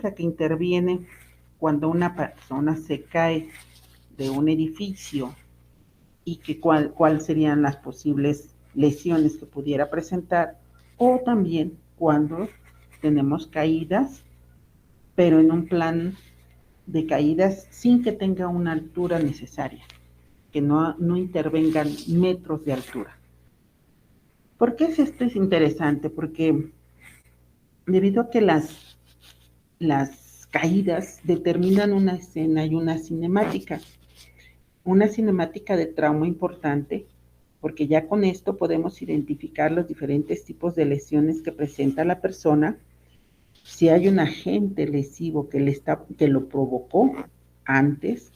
que interviene cuando una persona se cae de un edificio y que cuál serían las posibles lesiones que pudiera presentar, o también cuando tenemos caídas, pero en un plan de caídas sin que tenga una altura necesaria, que no intervengan metros de altura. ¿Por qué esto es interesante? Porque debido a que las caídas determinan una escena y una cinemática de trauma importante, porque ya con esto podemos identificar los diferentes tipos de lesiones que presenta la persona, si hay un agente lesivo que lo provocó antes,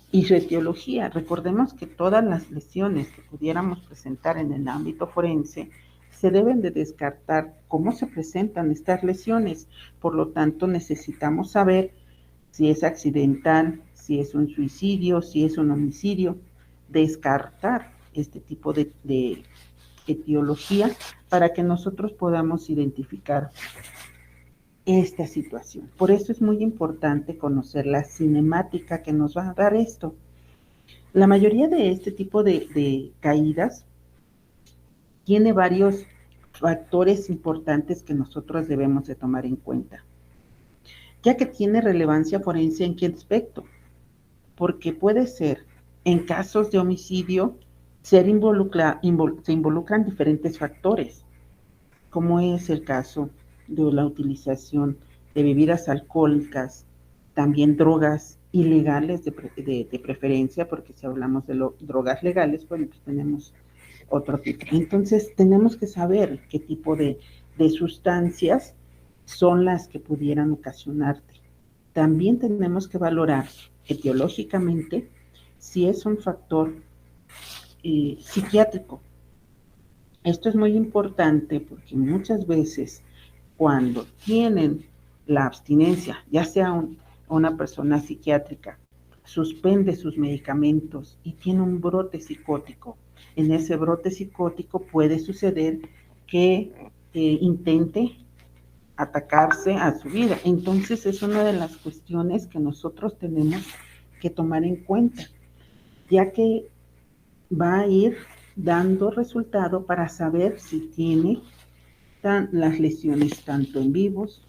y su etiología. Recordemos que todas las lesiones que pudiéramos presentar en el ámbito forense se deben de descartar cómo se presentan estas lesiones. Por lo tanto, necesitamos saber si es accidental, si es un suicidio, si es un homicidio, descartar este tipo de etiología para que nosotros podamos identificar esta situación. Por eso es muy importante conocer la cinemática que nos va a dar esto. La mayoría de este tipo de caídas tiene varios factores importantes que nosotros debemos de tomar en cuenta, ya que tiene relevancia forense en qué aspecto, porque puede ser en casos de homicidio se involucran diferentes factores, como es el caso de la utilización de bebidas alcohólicas, también drogas ilegales de preferencia, porque si hablamos de drogas legales, bueno, pues tenemos otro tipo. Entonces, tenemos que saber qué tipo de sustancias son las que pudieran ocasionarte. También tenemos que valorar etiológicamente si es un factor psiquiátrico. Esto es muy importante porque muchas veces cuando tienen la abstinencia, ya sea una persona psiquiátrica, suspende sus medicamentos y tiene un brote psicótico. En ese brote psicótico puede suceder que intente atacarse a su vida. Entonces es una de las cuestiones que nosotros tenemos que tomar en cuenta, ya que va a ir dando resultado para saber si tiene las lesiones tanto en vivos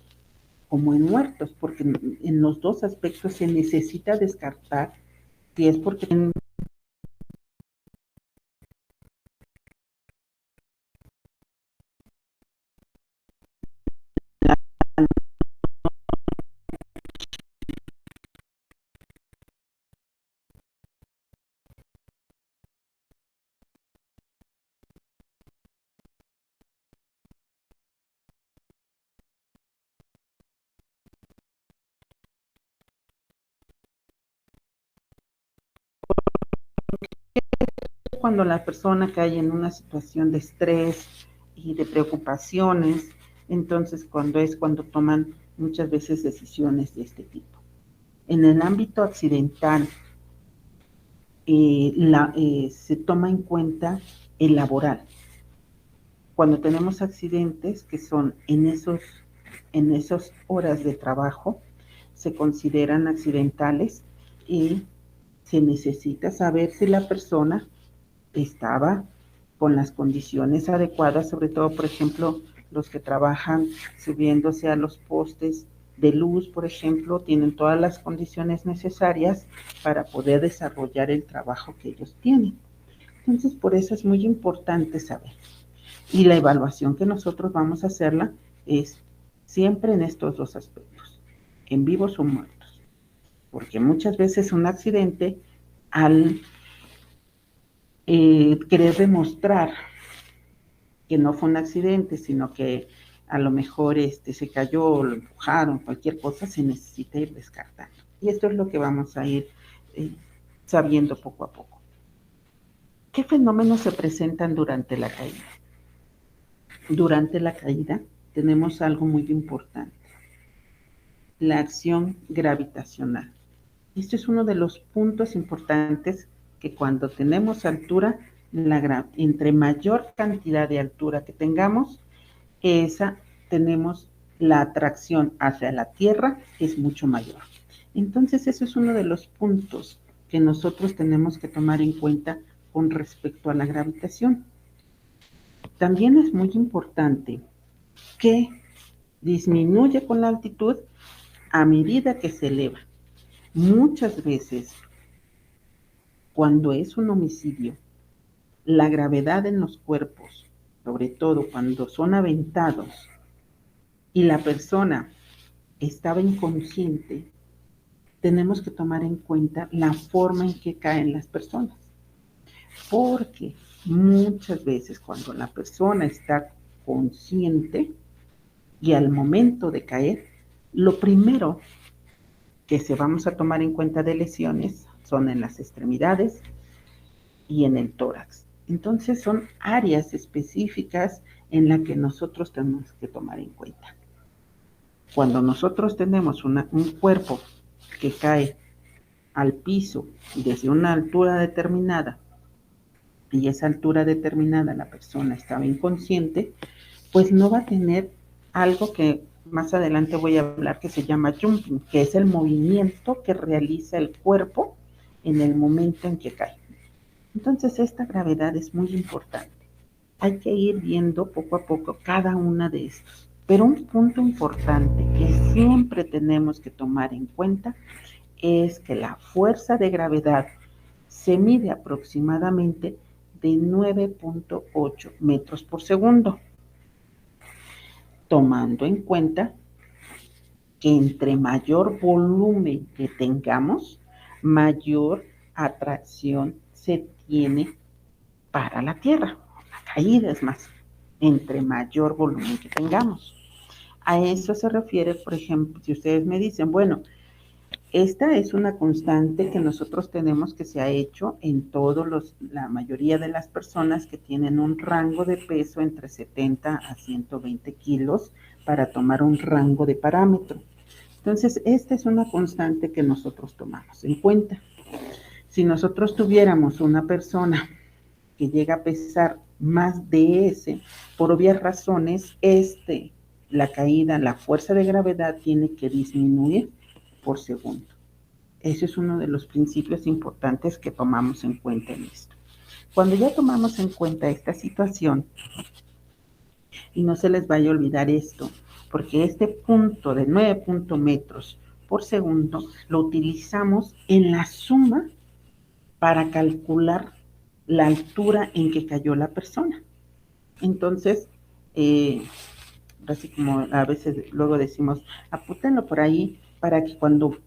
como en muertos, porque en los dos aspectos se necesita descartar si es porque cuando la persona cae en una situación de estrés y de preocupaciones, entonces cuando toman muchas veces decisiones de este tipo. En el ámbito accidental, se toma en cuenta el laboral. Cuando tenemos accidentes que son en esas horas de trabajo, se consideran accidentales y se necesita saber si la persona estaba con las condiciones adecuadas, sobre todo, por ejemplo, los que trabajan subiéndose a los postes de luz, por ejemplo, tienen todas las condiciones necesarias para poder desarrollar el trabajo que ellos tienen. Entonces, por eso es muy importante saber. Y la evaluación que nosotros vamos a hacerla es siempre en estos dos aspectos, en vivos o muertos. Porque muchas veces un accidente, al querer demostrar que no fue un accidente, sino que a lo mejor se cayó, lo empujaron, cualquier cosa, se necesita ir descartando. Y esto es lo que vamos a ir eh, sabiendo poco a poco. ¿Qué fenómenos se presentan durante la caída? Durante la caída tenemos algo muy importante, la acción gravitacional. Esto es uno de los puntos importantes que cuando tenemos altura, entre mayor cantidad de altura que tengamos, esa tenemos la atracción hacia la Tierra es mucho mayor. Entonces, eso es uno de los puntos que nosotros tenemos que tomar en cuenta con respecto a la gravitación. También es muy importante que disminuye con la altitud a medida que se eleva. Muchas veces, cuando es un homicidio, la gravedad en los cuerpos, sobre todo cuando son aventados y la persona estaba inconsciente, tenemos que tomar en cuenta la forma en que caen las personas. Porque muchas veces cuando la persona está consciente y al momento de caer, lo primero que se vamos a tomar en cuenta de lesiones son en las extremidades y en el tórax. Entonces son áreas específicas en las que nosotros tenemos que tomar en cuenta. Cuando nosotros tenemos un cuerpo que cae al piso desde una altura determinada y esa altura determinada la persona estaba inconsciente, pues no va a tener algo que más adelante voy a hablar que se llama jumping, que es el movimiento que realiza el cuerpo en el momento en que cae. Entonces esta gravedad es muy importante. Hay que ir viendo poco a poco cada una de estos. Pero un punto importante que siempre tenemos que tomar en cuenta es que la fuerza de gravedad se mide aproximadamente de 9.8 metros por segundo, tomando en cuenta que entre mayor volumen que tengamos, mayor atracción se tiene para la Tierra. La caída es más, entre mayor volumen que tengamos. A eso se refiere, por ejemplo, si ustedes me dicen, bueno, esta es una constante que nosotros tenemos que se ha hecho en la mayoría de las personas que tienen un rango de peso entre 70 a 120 kilos para tomar un rango de parámetro. Entonces, esta es una constante que nosotros tomamos en cuenta. Si nosotros tuviéramos una persona que llega a pesar más de ese, por obvias razones, la caída, la fuerza de gravedad tiene que disminuir por segundo. Ese es uno de los principios importantes que tomamos en cuenta en esto. Cuando ya tomamos en cuenta esta situación, y no se les vaya a olvidar esto, porque este punto de 9 metros por segundo lo utilizamos en la suma para calcular la altura en que cayó la persona. Entonces, así como a veces luego decimos, apúntenlo por ahí para que cuando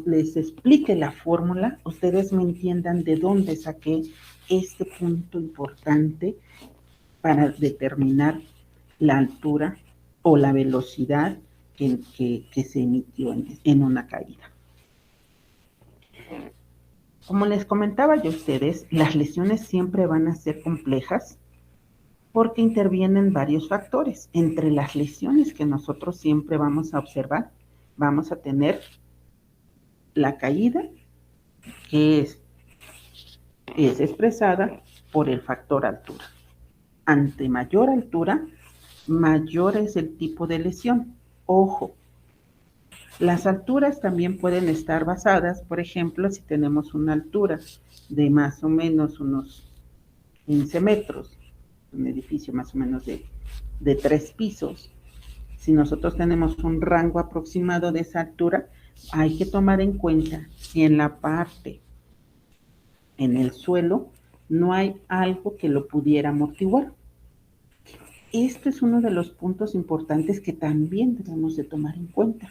les explique la fórmula, ustedes me entiendan de dónde saqué este punto importante para determinar la altura o la velocidad que se emitió en una caída. Como les comentaba yo a ustedes, las lesiones siempre van a ser complejas porque intervienen varios factores. Entre las lesiones que nosotros siempre vamos a observar, vamos a tener la caída, que es expresada por el factor altura. Ante mayor altura, mayor es el tipo de lesión. Ojo, las alturas también pueden estar basadas, por ejemplo, si tenemos una altura de más o menos unos 15 metros, un edificio más o menos de 3 pisos, si nosotros tenemos un rango aproximado de esa altura, hay que tomar en cuenta si en la parte, en el suelo, no hay algo que lo pudiera amortiguar. Este es uno de los puntos importantes que también debemos de tomar en cuenta.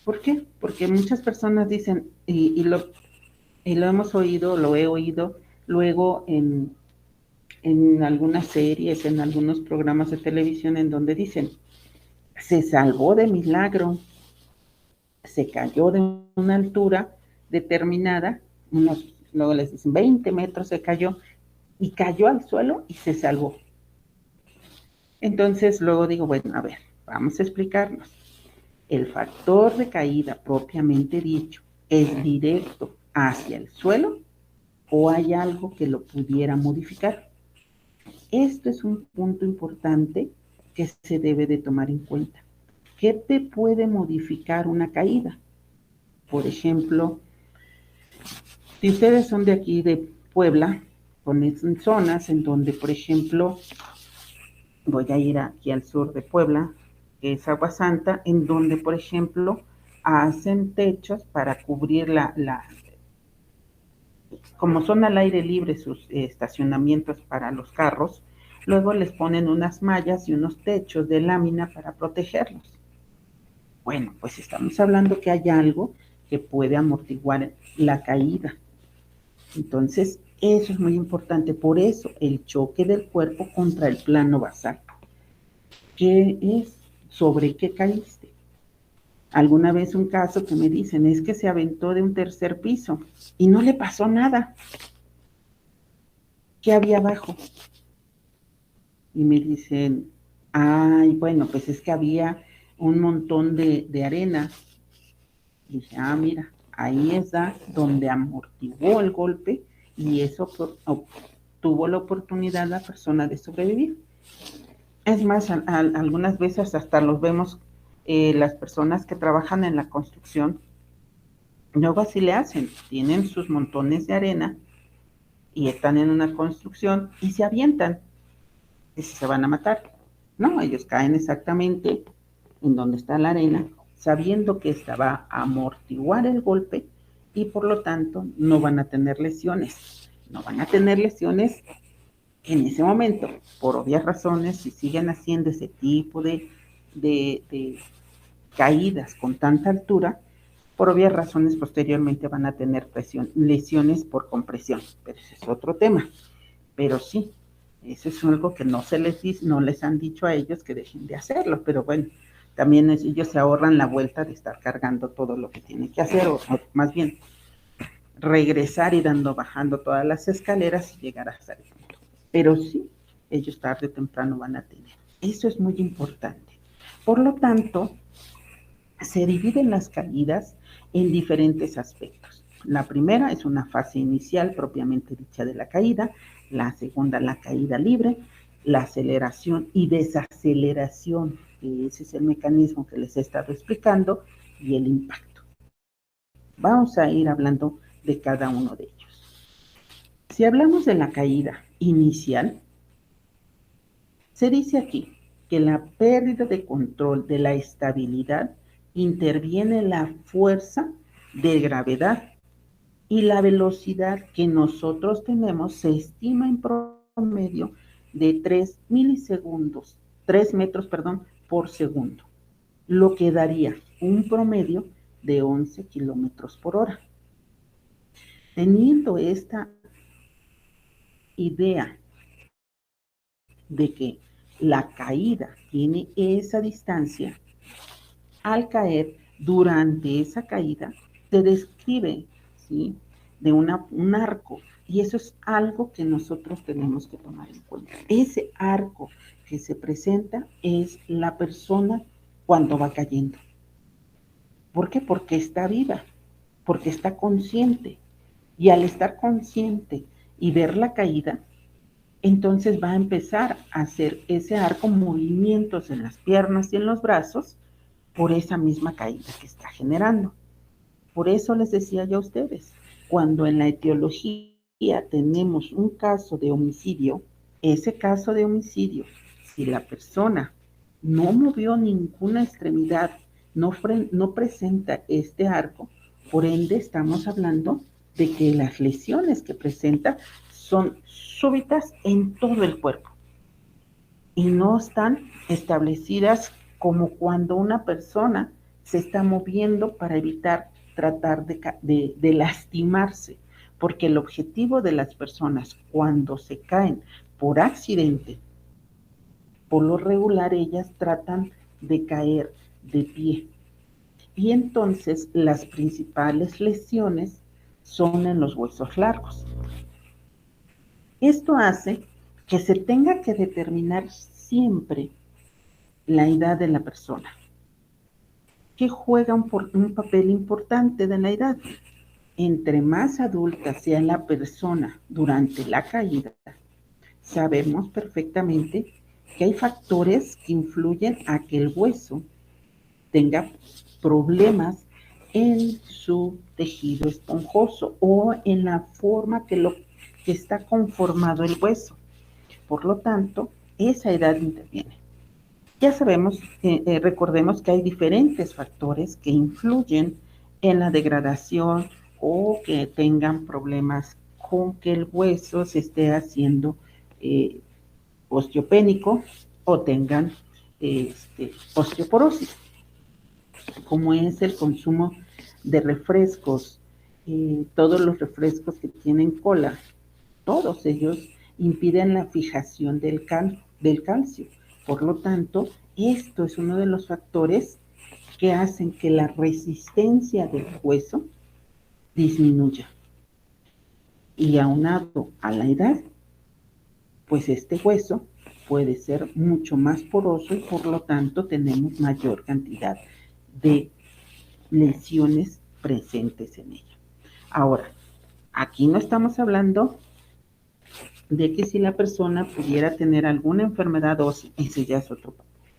¿Por qué? Porque muchas personas dicen, y lo hemos oído, lo he oído luego en algunas series, en algunos programas de televisión en donde dicen, se salvó de milagro, se cayó de una altura determinada, luego les dicen 20 metros se cayó, y cayó al suelo y se salvó. Entonces luego digo, bueno, a ver, vamos a explicarnos. El factor de caída propiamente dicho, ¿es directo hacia el suelo o hay algo que lo pudiera modificar? Esto es un punto importante que se debe de tomar en cuenta. ¿Qué te puede modificar una caída? Por ejemplo, si ustedes son de aquí de Puebla, ponen zonas en donde, por ejemplo, voy a ir aquí al sur de Puebla, que es Agua Santa, en donde, por ejemplo, hacen techos para cubrir como son al aire libre sus estacionamientos para los carros, luego les ponen unas mallas y unos techos de lámina para protegerlos. Bueno, pues estamos hablando que hay algo que puede amortiguar la caída. Entonces, eso es muy importante. Por eso, el choque del cuerpo contra el plano basal. ¿Qué es? ¿Sobre qué caíste? Alguna vez un caso que me dicen es que se aventó de un tercer piso y no le pasó nada. ¿Qué había abajo? Y me dicen, ay, bueno, pues es que había un montón de arena. Y dije, ah, mira, ahí está donde amortiguó el golpe y eso tuvo la oportunidad la persona de sobrevivir. Es más, algunas veces hasta los vemos, las personas que trabajan en la construcción, luego así le hacen, tienen sus montones de arena y están en una construcción y se avientan y se van a matar. No, ellos caen exactamente en donde está la arena, sabiendo que esta va a amortiguar el golpe y por lo tanto no van a tener lesiones. No van a tener lesiones en ese momento, por obvias razones, si siguen haciendo ese tipo de caídas con tanta altura, por obvias razones posteriormente van a tener lesiones por compresión, pero ese es otro tema. Pero sí, eso es algo que no les han dicho a ellos que dejen de hacerlo, pero bueno, también ellos se ahorran la vuelta de estar cargando todo lo que tienen que hacer, o más bien regresar y bajando todas las escaleras y llegar hasta el punto. Pero sí, ellos tarde o temprano van a tener. Eso es muy importante. Por lo tanto, se dividen las caídas en diferentes aspectos. La primera es una fase inicial propiamente dicha de la caída, la segunda la caída libre, la aceleración y desaceleración, que ese es el mecanismo que les he estado explicando, y el impacto. Vamos a ir hablando de cada uno de ellos. Si hablamos de la caída inicial, se dice aquí que la pérdida de control de la estabilidad interviene la fuerza de gravedad y la velocidad que nosotros tenemos se estima en promedio de 3 metros, por segundo, lo que daría un promedio de 11 kilómetros por hora. Teniendo esta idea de que la caída tiene esa distancia, al caer, durante esa caída, se describe, ¿sí?, de un arco, y eso es algo que nosotros tenemos que tomar en cuenta. Ese arco que se presenta es la persona cuando va cayendo. ¿Por qué? Porque está viva, porque está consciente, y al estar consciente y ver la caída, entonces va a empezar a hacer ese arco, movimientos en las piernas y en los brazos, por esa misma caída que está generando. Por eso les decía yo a ustedes, cuando en la etiología tenemos un caso de homicidio, ese caso de homicidio, si la persona no movió ninguna extremidad, no presenta este arco, por ende estamos hablando de que las lesiones que presenta son súbitas en todo el cuerpo y no están establecidas como cuando una persona se está moviendo para evitar tratar de lastimarse, porque el objetivo de las personas cuando se caen por accidente, por lo regular ellas tratan de caer de pie. Y entonces las principales lesiones son en los huesos largos. Esto hace que se tenga que determinar siempre la edad de la persona, que juega un papel importante de la edad. Entre más adulta sea la persona durante la caída, sabemos perfectamente que hay factores que influyen a que el hueso tenga problemas en su tejido esponjoso o en la forma que está conformado el hueso. Por lo tanto, esa edad interviene. Ya sabemos, recordemos que hay diferentes factores que influyen en la degradación o que tengan problemas con que el hueso se esté haciendo eh, osteopénico o tengan osteoporosis, como es el consumo de refrescos, todos los refrescos que tienen cola, todos ellos impiden la fijación del calcio. Por lo tanto, esto es uno de los factores que hacen que la resistencia del hueso disminuya. Y aunado a la edad, pues este hueso puede ser mucho más poroso y por lo tanto tenemos mayor cantidad de lesiones presentes en ella. Ahora, aquí no estamos hablando de que si la persona pudiera tener alguna enfermedad ósea, ese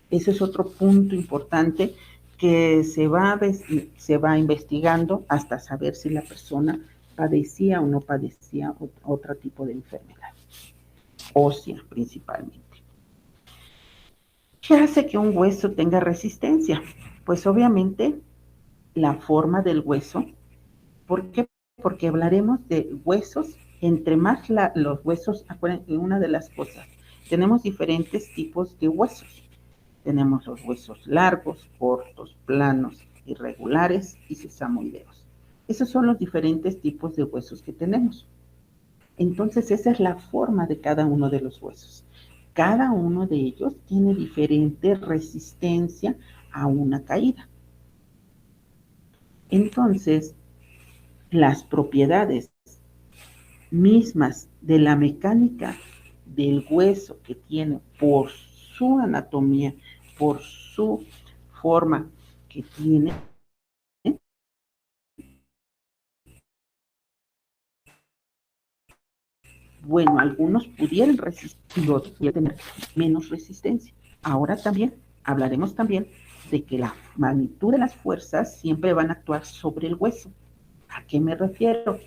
es otro punto importante que se va investigando hasta saber si la persona padecía o no padecía otro tipo de enfermedad, ósea principalmente. ¿Qué hace que un hueso tenga resistencia? Pues obviamente la forma del hueso. ¿Por qué? Porque hablaremos de huesos. Entre más los huesos, acuérdense, una de las cosas, tenemos diferentes tipos de huesos. Tenemos los huesos largos, cortos, planos, irregulares y sesamoideos. Esos son los diferentes tipos de huesos que tenemos. Entonces, esa es la forma de cada uno de los huesos. Cada uno de ellos tiene diferente resistencia a una caída. Entonces, las propiedades mismas de la mecánica del hueso que tiene por su anatomía, por su forma que tiene, bueno, algunos pudieran resistir y otros pudieran tener menos resistencia. Ahora también hablaremos también de que la magnitud de las fuerzas siempre van a actuar sobre el hueso. ¿A qué me refiero?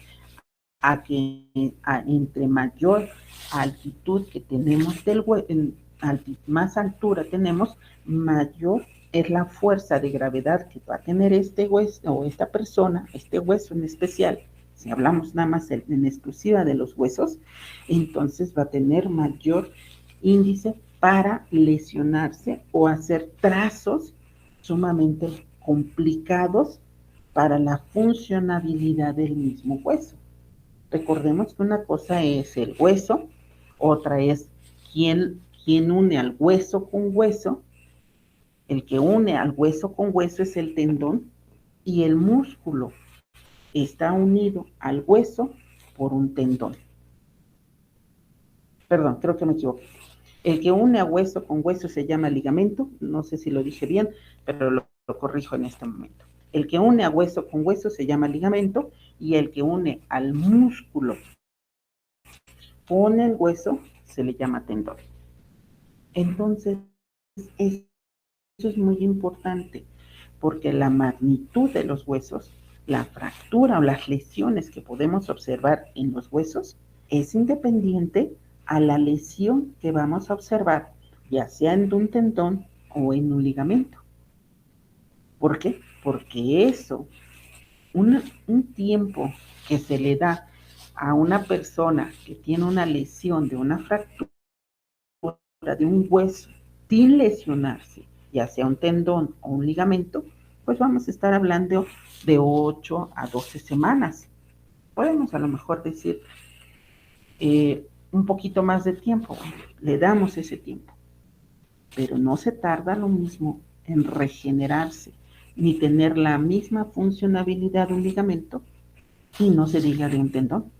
A que entre mayor altitud que tenemos del hueso, más altura tenemos, mayor es la fuerza de gravedad que va a tener este hueso o esta persona, este hueso en especial. Si hablamos nada más en exclusiva de los huesos, entonces va a tener mayor índice para lesionarse o hacer trazos sumamente complicados para la funcionabilidad del mismo hueso. Recordemos que una cosa es el hueso, otra es quién une al hueso con hueso. El que une al hueso con hueso es el tendón y el músculo está unido al hueso por un tendón. Perdón, creo que me equivoqué. El que une a hueso con hueso se llama ligamento, no sé si lo dije bien, pero lo corrijo en este momento. El que une a hueso con hueso se llama ligamento y el que une al músculo con el hueso se le llama tendón. Entonces, eso es muy importante porque la magnitud de los huesos, la fractura o las lesiones que podemos observar en los huesos es independiente a la lesión que vamos a observar, ya sea en un tendón o en un ligamento. ¿Por qué? Porque eso, un tiempo que se le da a una persona que tiene una lesión de una fractura de un hueso sin lesionarse, ya sea un tendón o un ligamento, pues vamos a estar hablando de 8 a 12 semanas. Podemos a lo mejor decir un poquito más de tiempo, le damos ese tiempo, pero no se tarda lo mismo en regenerarse ni tener la misma funcionabilidad de un ligamento y no se diga de un tendón.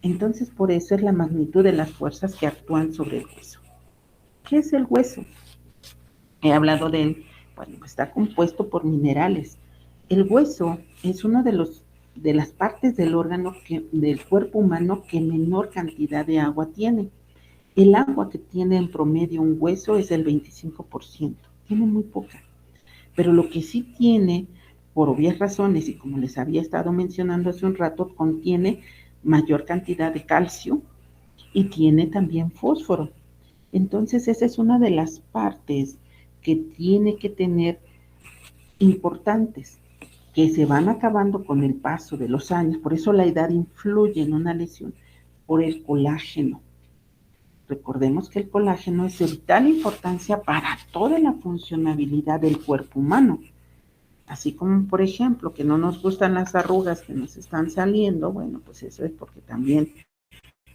Entonces, por eso es la magnitud de las fuerzas que actúan sobre el hueso. ¿Qué es el hueso? He hablado de él. Bueno, está compuesto por minerales. El hueso es uno de las partes del órgano del cuerpo humano que menor cantidad de agua tiene. El agua que tiene en promedio un hueso es el 25%, tiene muy poca. Pero lo que sí tiene, por obvias razones, y como les había estado mencionando hace un rato, contiene mayor cantidad de calcio y tiene también fósforo. Entonces, esa es una de las partes que tiene que tener importantes, que se van acabando con el paso de los años. Por eso la edad influye en una lesión, por el colágeno. Recordemos que el colágeno es de vital importancia para toda la funcionabilidad del cuerpo humano. Así como, por ejemplo, que no nos gustan las arrugas que nos están saliendo, bueno, pues eso es porque también,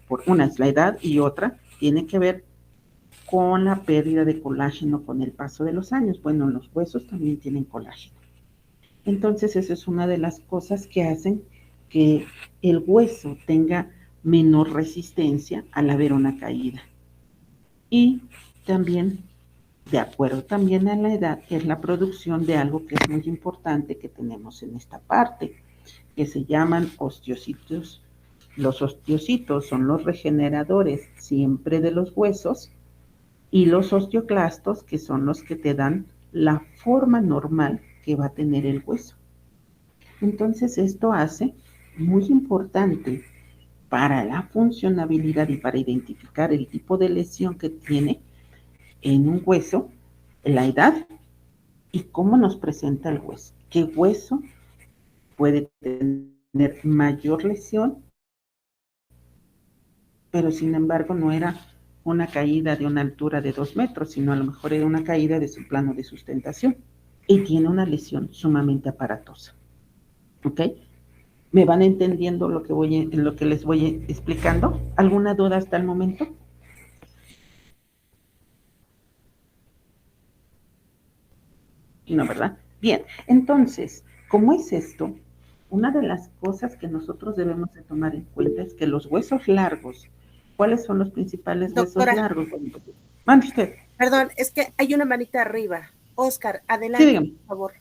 por una es la edad y otra tiene que ver con la pérdida de colágeno con el paso de los años. Bueno, los huesos también tienen colágeno. Entonces, eso es una de las cosas que hacen que el hueso tenga menor resistencia al haber una caída. Y también, de acuerdo también a la edad, es la producción de algo que es muy importante que tenemos en esta parte, que se llaman osteocitos. Los osteocitos son los regeneradores siempre de los huesos y los osteoclastos, que son los que te dan la forma normal que va a tener el hueso. Entonces esto hace muy importante para la funcionabilidad y para identificar el tipo de lesión que tiene en un hueso, la edad y cómo nos presenta el hueso. ¿Qué hueso puede tener mayor lesión, pero sin embargo no era una caída de una altura de 2 metros, sino a lo mejor era una caída de su plano de sustentación y tiene una lesión sumamente aparatosa? ¿Ok? ¿Me van entendiendo lo que les voy explicando? ¿Alguna duda hasta el momento? No, ¿verdad? Bien, entonces, ¿cómo es esto? Una de las cosas que nosotros debemos de tomar en cuenta es que los huesos largos, ¿cuáles son los principales huesos Doctora, largos? Mande usted. perdón, es que hay una manita arriba. Oscar, Sí, adelante, dígame. por favor.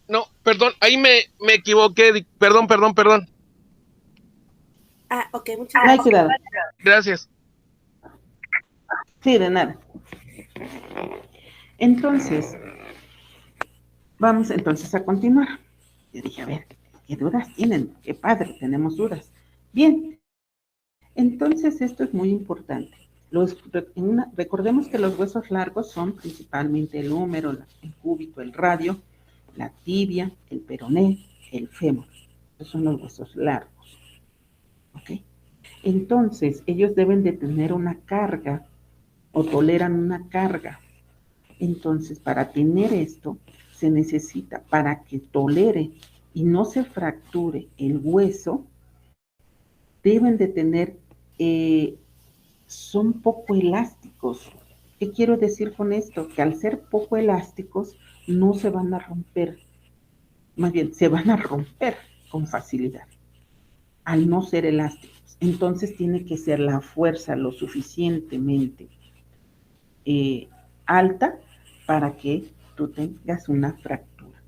No, perdón, ahí me equivoqué. Perdón, perdón, perdón. Ah, ok, muchas No hay gracias. cuidado. Gracias. Sí, de nada. Entonces, vamos entonces a continuar. Yo dije, a ver, ¿qué dudas tienen? Qué padre, tenemos dudas. Bien, entonces esto es muy importante. Recordemos que los huesos largos son principalmente el húmero, el cúbito, el radio, la tibia, el peroné, el fémur. Esos son los huesos largos. ¿Ok? Entonces, ellos deben de tener una carga o toleran una carga. Entonces, para tener esto, se necesita, para que tolere y no se fracture el hueso, deben de tener, son poco elásticos. ¿Qué quiero decir con esto? Que al ser poco elásticos, no se van a romper, más bien, se van a romper con facilidad, al no ser elásticos. Entonces tiene que ser la fuerza lo suficientemente eh, alta para que tú tengas una fractura.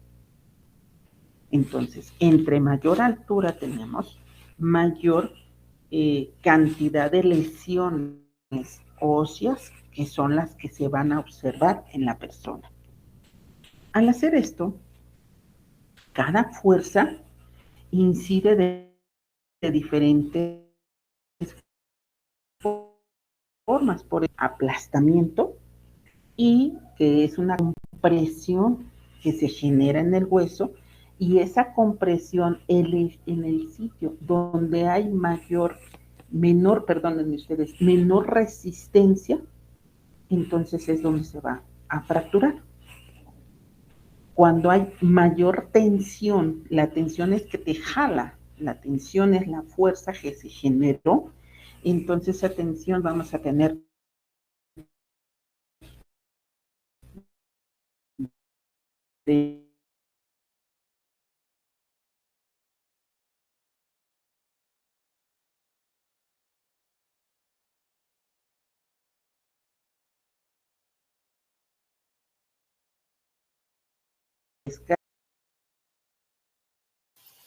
Entonces, entre mayor altura tenemos, mayor cantidad de lesiones óseas que son las que se van a observar en la persona. Al hacer esto, cada fuerza incide de diferentes formas, por aplastamiento, y que es una compresión que se genera en el hueso, y esa compresión en el sitio donde hay perdónenme ustedes, menor resistencia, entonces es donde se va a fracturar. Cuando hay mayor tensión, la tensión es que te jala, la tensión es la fuerza que se generó, entonces esa tensión vamos a tener de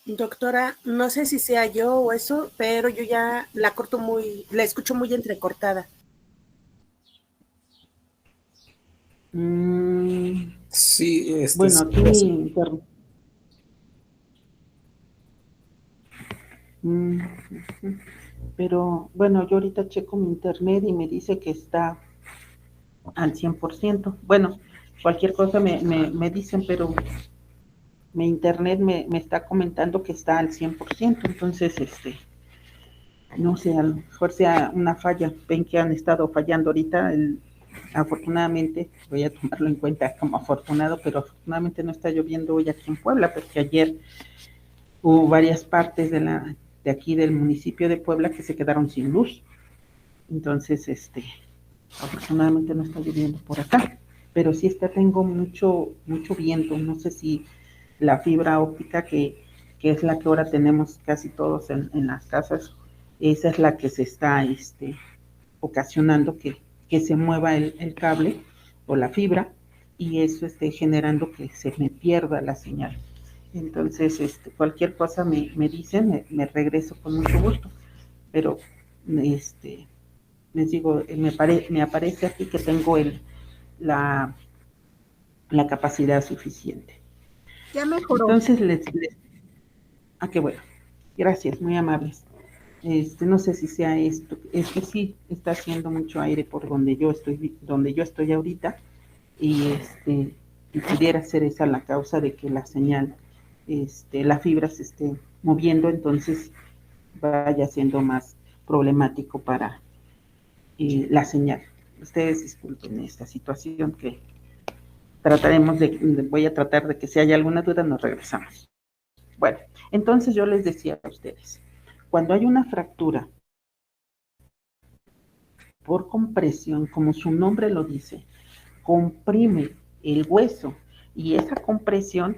Doctora, no sé si sea yo o eso, pero yo ya la escucho muy entrecortada. Mm, Sí, bueno, sí aquí pasa. mm, ujú. Pero bueno, yo ahorita checo mi internet y me dice que está al 100%. Bueno, cualquier cosa me dicen, pero mi internet me está comentando que está al 100%. Entonces, no sé, a lo mejor sea una falla. Ven que han estado fallando ahorita. Afortunadamente, voy a tomarlo en cuenta como afortunado, pero afortunadamente no está lloviendo hoy aquí en Puebla, porque ayer hubo varias partes de aquí del municipio de Puebla que se quedaron sin luz. Entonces, afortunadamente no está lloviendo por acá, pero sí tengo mucho viento. No sé si la fibra óptica que es la que ahora tenemos casi todos en las casas, esa es la que se está ocasionando que se mueva el cable o la fibra, y eso esté generando que se me pierda la señal. Entonces, cualquier cosa me dicen, me regreso con mucho gusto, pero este, les digo, me aparece aquí que tengo la, la capacidad suficiente. Ya mejoró. Entonces, qué bueno, gracias, muy amables. No sé si sea esto, es que sí está haciendo mucho aire por donde yo estoy ahorita, y y pudiera ser esa la causa de que la señal, la fibra se esté moviendo, entonces vaya siendo más problemático para la señal. Ustedes disculpen esta situación que voy a tratar de que si hay alguna duda nos regresamos. Bueno, entonces yo les decía a ustedes, cuando hay una fractura por compresión, como su nombre lo dice, comprime el hueso, y esa compresión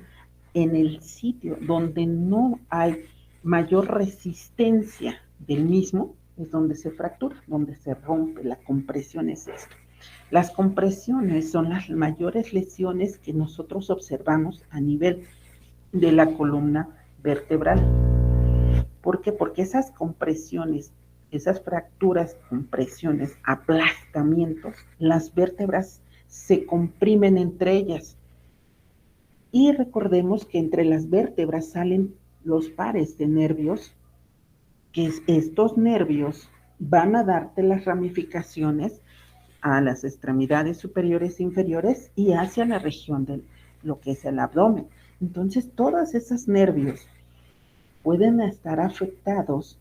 en el sitio donde no hay mayor resistencia del mismo es donde se fractura, donde se rompe. La compresión es esto. Las compresiones son las mayores lesiones que nosotros observamos a nivel de la columna vertebral. ¿Por qué? Porque esas compresiones, esas fracturas, compresiones, aplastamientos, las vértebras se comprimen entre ellas. Y recordemos que entre las vértebras salen los pares de nervios, que estos nervios van a darte las ramificaciones a las extremidades superiores e inferiores y hacia la región de lo que es el abdomen. Entonces, todos esos nervios pueden estar afectados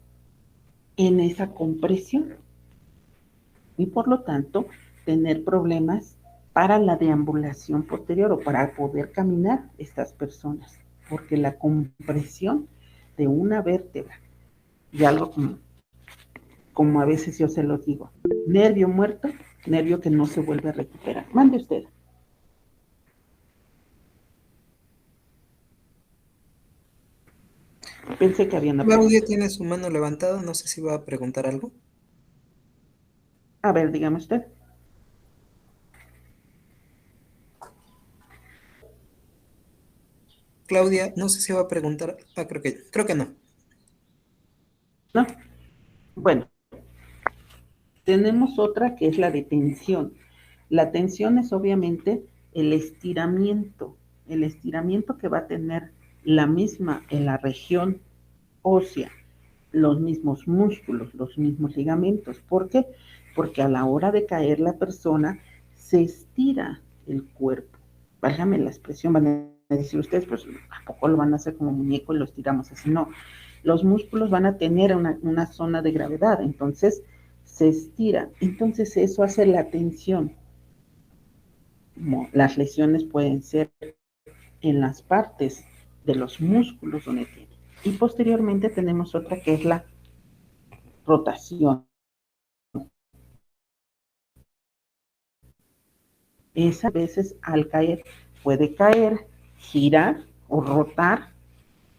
en esa compresión y por lo tanto tener problemas para la deambulación posterior o para poder caminar estas personas, porque la compresión de una vértebra y algo como a veces yo se lo digo, nervio muerto, nervio que no se vuelve a recuperar. Mande usted. Pensé que había una Claudia pregunta. tiene su mano levantada, no sé si va a preguntar algo. A ver, dígame usted. Claudia, no sé si va a preguntar. Creo que no. ¿No? Bueno, tenemos otra que es la de tensión. La tensión es obviamente el estiramiento que va a tener la misma en la región ósea, los mismos músculos, los mismos ligamentos. ¿Por qué? Porque a la hora de caer la persona se estira el cuerpo. Válgame la expresión, van a decir ustedes, pues ¿a poco lo van a hacer como muñeco y lo estiramos así? No, los músculos van a tener una zona de gravedad, entonces se estira. Entonces eso hace la tensión. Las lesiones pueden ser en las partes de los músculos donde tiene. Y posteriormente tenemos otra que es la rotación. Esa a veces al caer puede caer, girar o rotar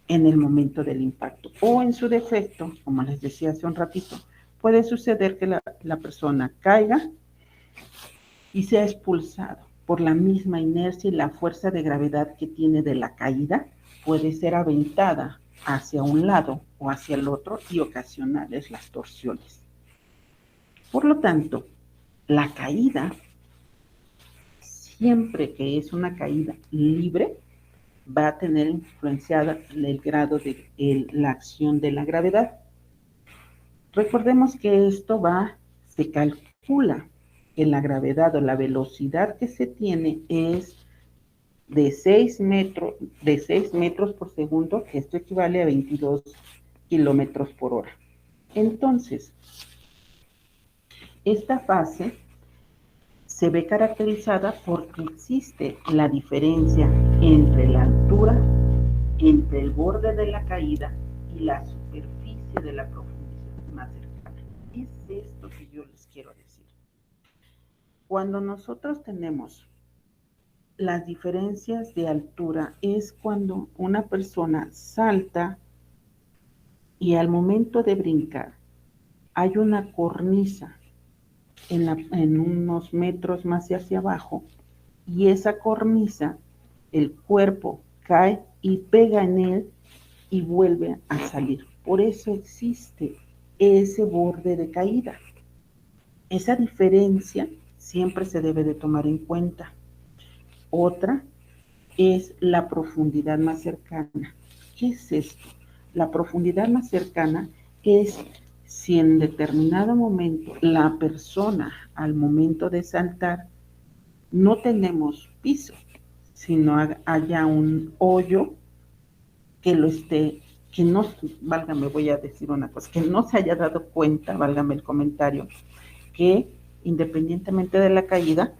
en el momento del impacto. O en su defecto, como les decía hace un ratito, puede suceder que la persona caiga y sea expulsado por la misma inercia y la fuerza de gravedad que tiene de la caída, puede ser aventada hacia un lado o hacia el otro y ocasionarles las torsiones. Por lo tanto, la caída, siempre que es una caída libre, va a tener influenciada el grado de la acción de la gravedad. Recordemos que esto se calcula que la gravedad o la velocidad que se tiene es de 6 metros por segundo, que esto equivale a 22 kilómetros por hora. Entonces, esta fase se ve caracterizada porque existe la diferencia entre la altura, entre el borde de la caída y la superficie de la profundidad más cercana. Es esto que yo les quiero decir. Cuando nosotros tenemos las diferencias de altura es cuando una persona salta y al momento de brincar hay una cornisa en unos metros más hacia abajo y esa cornisa, el cuerpo cae y pega en él y vuelve a salir. Por eso existe ese borde de caída. Esa diferencia siempre se debe de tomar en cuenta. Otra es la profundidad más cercana. ¿Qué es esto? La profundidad más cercana es si en determinado momento la persona al momento de saltar no tenemos piso, sino haya un hoyo que que no, válgame, voy a decir una cosa, que no se haya dado cuenta, válgame el comentario, que independientemente de la caída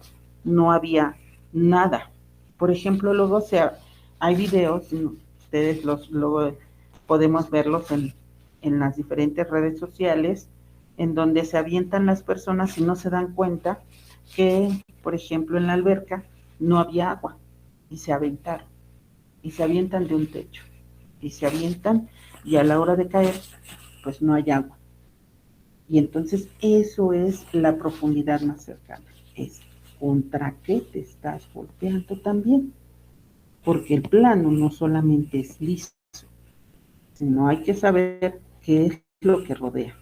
no había nada. Por ejemplo, luego hay videos, ustedes luego podemos verlos en las diferentes redes sociales, en donde se avientan las personas y no se dan cuenta que, por ejemplo, en la alberca no había agua y se aventaron, y se avientan de un techo, y se avientan y a la hora de caer, pues no hay agua. Y entonces eso es la profundidad más cercana, es contra qué te estás golpeando también, porque el plano no solamente es liso, sino hay que saber qué es lo que rodea.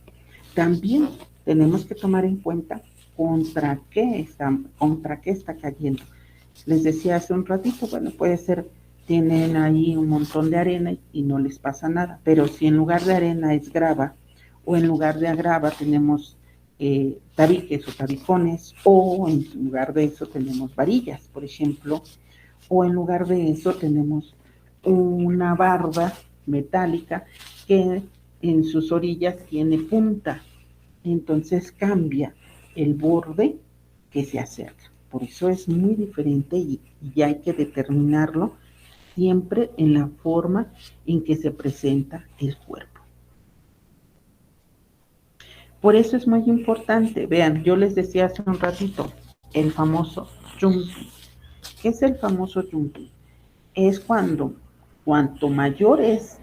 También tenemos que tomar en cuenta contra qué está cayendo. Les decía hace un ratito, bueno, puede ser, tienen ahí un montón de arena y no les pasa nada, pero si en lugar de arena es grava, o en lugar de grava tenemos tabiques o tabicones, o en lugar de eso tenemos varillas, por ejemplo, o en lugar de eso tenemos una barda metálica que en sus orillas tiene punta, entonces cambia el borde que se acerca. Por eso es muy diferente y hay que determinarlo siempre en la forma en que se presenta el cuerpo. Por eso es muy importante, vean, yo les decía hace un ratito, el famoso jumping. ¿Qué es el famoso jumping? Es cuanto mayor es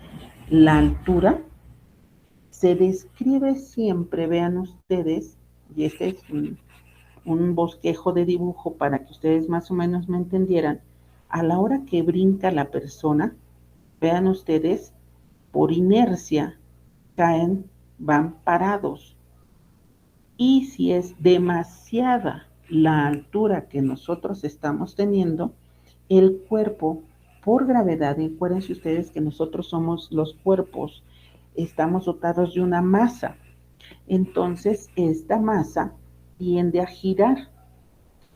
la altura, se describe siempre, vean ustedes, y este es un bosquejo de dibujo para que ustedes más o menos me entendieran, a la hora que brinca la persona, vean ustedes, por inercia caen, van parados. Y si es demasiada la altura que nosotros estamos teniendo, el cuerpo, por gravedad, y acuérdense ustedes que nosotros somos los cuerpos, estamos dotados de una masa. Entonces, esta masa tiende a girar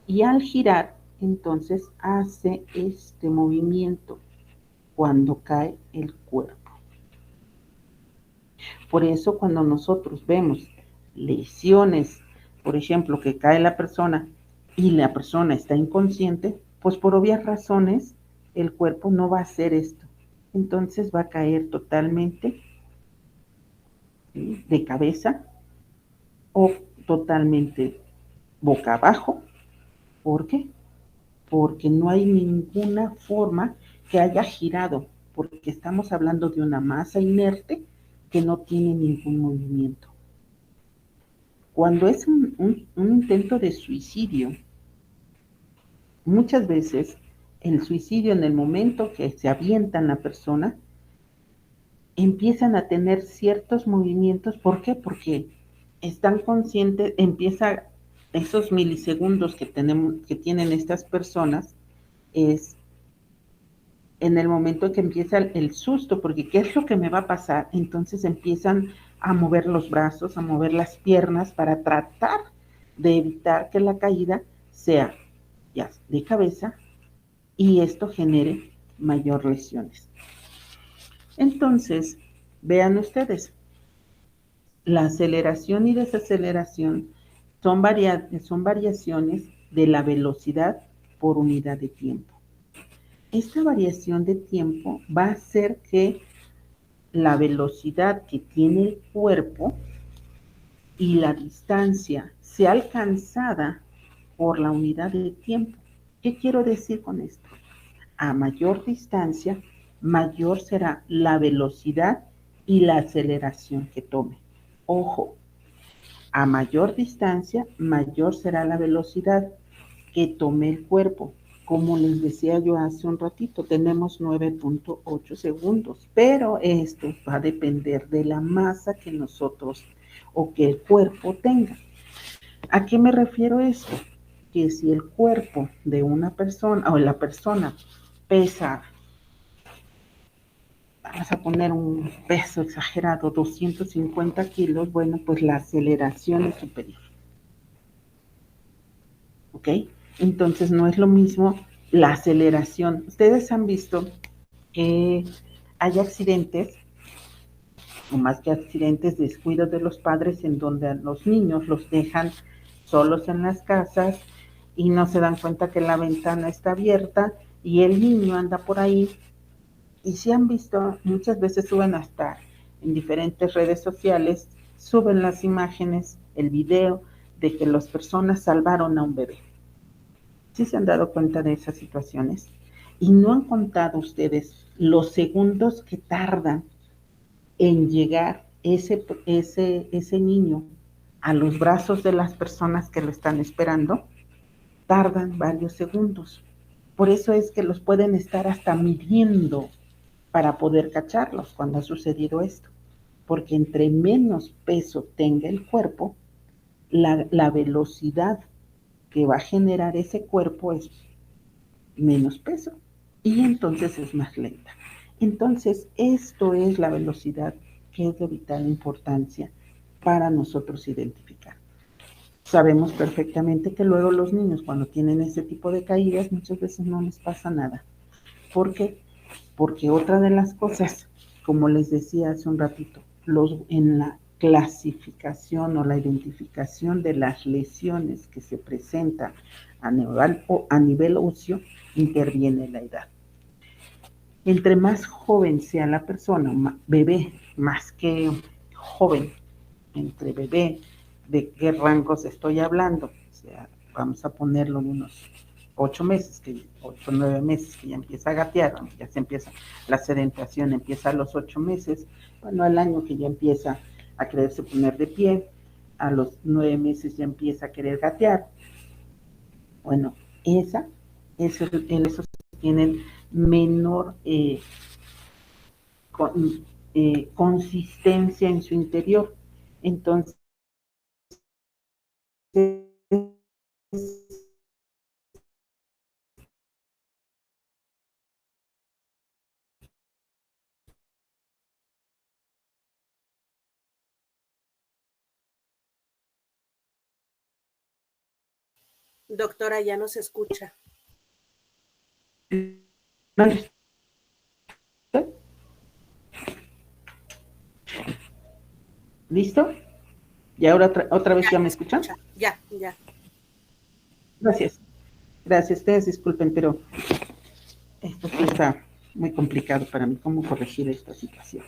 y al girar, entonces hace este movimiento cuando cae el cuerpo. Por eso cuando nosotros vemos lesiones, por ejemplo, que cae la persona y la persona está inconsciente, pues por obvias razones el cuerpo no va a hacer esto. Entonces va a caer totalmente de cabeza o totalmente boca abajo. ¿Por qué? Porque no hay ninguna forma que haya girado, porque estamos hablando de una masa inerte que no tiene ningún movimiento. Cuando es un intento de suicidio, muchas veces el suicidio en el momento que se avienta en la persona, empiezan a tener ciertos movimientos. ¿Por qué? Porque están conscientes, empieza esos milisegundos que tienen estas personas, es en el momento en que empieza el susto, porque ¿qué es lo que me va a pasar? Entonces empiezan a mover los brazos, a mover las piernas para tratar de evitar que la caída sea ya de cabeza y esto genere mayor lesiones. Entonces, vean ustedes, la aceleración y desaceleración son variaciones de la velocidad por unidad de tiempo. Esta variación de tiempo va a hacer que la velocidad que tiene el cuerpo y la distancia sea alcanzada por la unidad de tiempo. ¿Qué quiero decir con esto? A mayor distancia, mayor será la velocidad y la aceleración que tome. Ojo, a mayor distancia, mayor será la velocidad que tome el cuerpo. Como les decía yo hace un ratito, tenemos 9.8 segundos, pero esto va a depender de la masa que nosotros o que el cuerpo tenga. ¿A qué me refiero esto? Que si el cuerpo de una persona o la persona pesa, vamos a poner un peso exagerado, 250 kilos, bueno, pues la aceleración es superior. ¿Ok? Entonces no es lo mismo la aceleración. Ustedes han visto que hay accidentes, o más que accidentes, descuidos de los padres en donde a los niños los dejan solos en las casas y no se dan cuenta que la ventana está abierta y el niño anda por ahí. Y si han visto, muchas veces suben hasta en diferentes redes sociales, suben las imágenes, el video de que las personas salvaron a un bebé. ¿Sí se han dado cuenta de esas situaciones? Y no han contado ustedes los segundos que tardan en llegar ese niño a los brazos de las personas que lo están esperando. Tardan varios segundos. Por eso es que los pueden estar hasta midiendo para poder cacharlos cuando ha sucedido esto. Porque entre menos peso tenga el cuerpo, la velocidad que va a generar ese cuerpo es menos peso y entonces es más lenta. Entonces, esto es la velocidad que es de vital importancia para nosotros identificar. Sabemos perfectamente que luego los niños cuando tienen ese tipo de caídas muchas veces no les pasa nada. ¿Por qué? Porque otra de las cosas, como les decía hace un ratito, en la clasificación o la identificación de las lesiones que se presentan a nivel óseo, interviene la edad. Entre más joven sea la persona, bebé, más que joven, entre bebé, ¿de qué rangos estoy hablando? O sea, vamos a ponerlo de unos 8 meses, 8 o 9 meses, que ya empieza a gatear, ya se empieza, la sedentación empieza a los 8 meses, bueno, al año que ya empieza a quererse poner de pie, a los 9 meses ya empieza a querer gatear. Bueno, esos tienen menor consistencia en su interior. Entonces, Doctora, ya no se escucha. ¿Listo? ¿Y ahora otra vez ya me escuchan? Ya. Gracias. Gracias, ustedes disculpen, pero esto está muy complicado para mí, cómo corregir esta situación.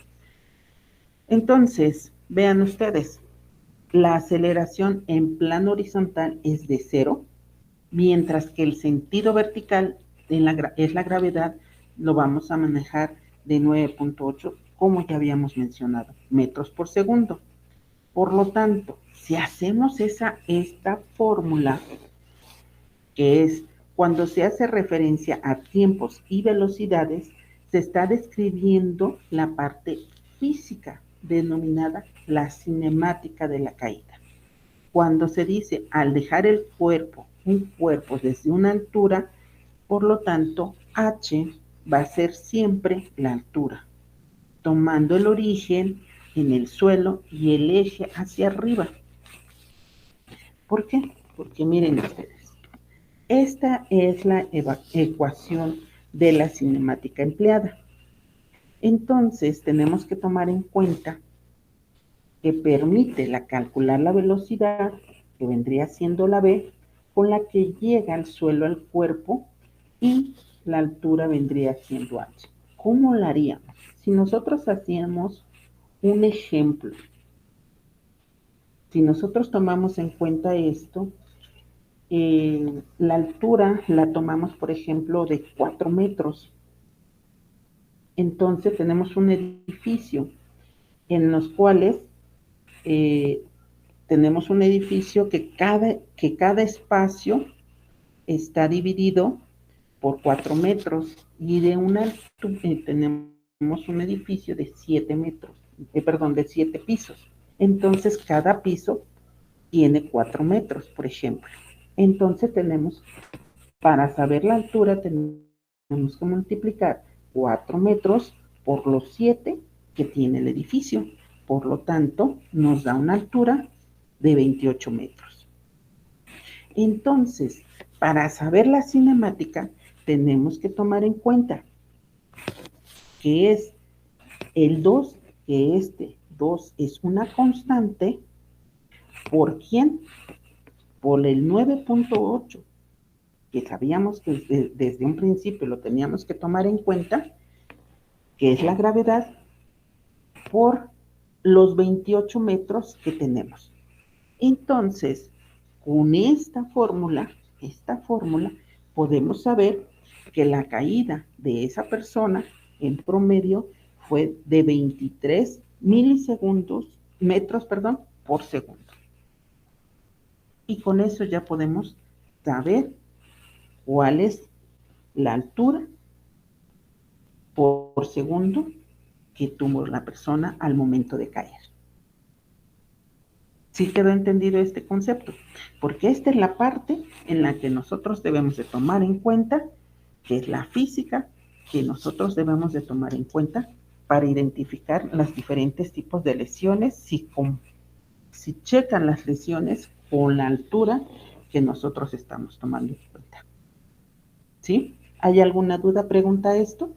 Entonces, vean ustedes, la aceleración en plano horizontal es de 0, mientras que el sentido vertical es la gravedad, lo vamos a manejar de 9.8, como ya habíamos mencionado, metros por segundo. Por lo tanto, si hacemos esta fórmula, que es cuando se hace referencia a tiempos y velocidades, se está describiendo la parte física denominada la cinemática de la caída. Cuando se dice al dejar un cuerpo desde una altura, por lo tanto, H va a ser siempre la altura, tomando el origen en el suelo y el eje hacia arriba. ¿Por qué? Porque miren ustedes, esta es la ecuación de la cinemática empleada. Entonces, tenemos que tomar en cuenta que permite calcular la velocidad, que vendría siendo la v, con la que llega al suelo al cuerpo, y la altura vendría siendo h. ¿Cómo la haríamos? Si nosotros hacíamos un ejemplo, si nosotros tomamos en cuenta esto, la altura la tomamos, por ejemplo, de 4 metros. Entonces tenemos un edificio en los cuales tenemos un edificio que cada espacio está dividido por 4 metros, y de una tenemos un edificio de 7 metros, de 7 pisos. Entonces cada piso tiene 4 metros, por ejemplo. Entonces para saber la altura, tenemos que multiplicar 4 metros por los 7 que tiene el edificio. Por lo tanto, nos da una altura de 28 metros. Entonces, para saber la cinemática, tenemos que tomar en cuenta que es el 2, que este 2 es una constante. ¿Por quién? Por el 9.8, que sabíamos que desde un principio lo teníamos que tomar en cuenta, que es la gravedad, por los 28 metros que tenemos. Entonces, con esta fórmula, podemos saber que la caída de esa persona en promedio fue de 23 metros por segundo. Y con eso ya podemos saber cuál es la altura por segundo que tuvo la persona al momento de caer. ¿Sí quedó entendido este concepto? Porque esta es la parte en la que nosotros debemos de tomar en cuenta, que es la física, que nosotros debemos de tomar en cuenta para identificar los diferentes tipos de lesiones, si checan las lesiones con la altura que nosotros estamos tomando en cuenta. ¿Sí? ¿Hay alguna duda, pregunta esto?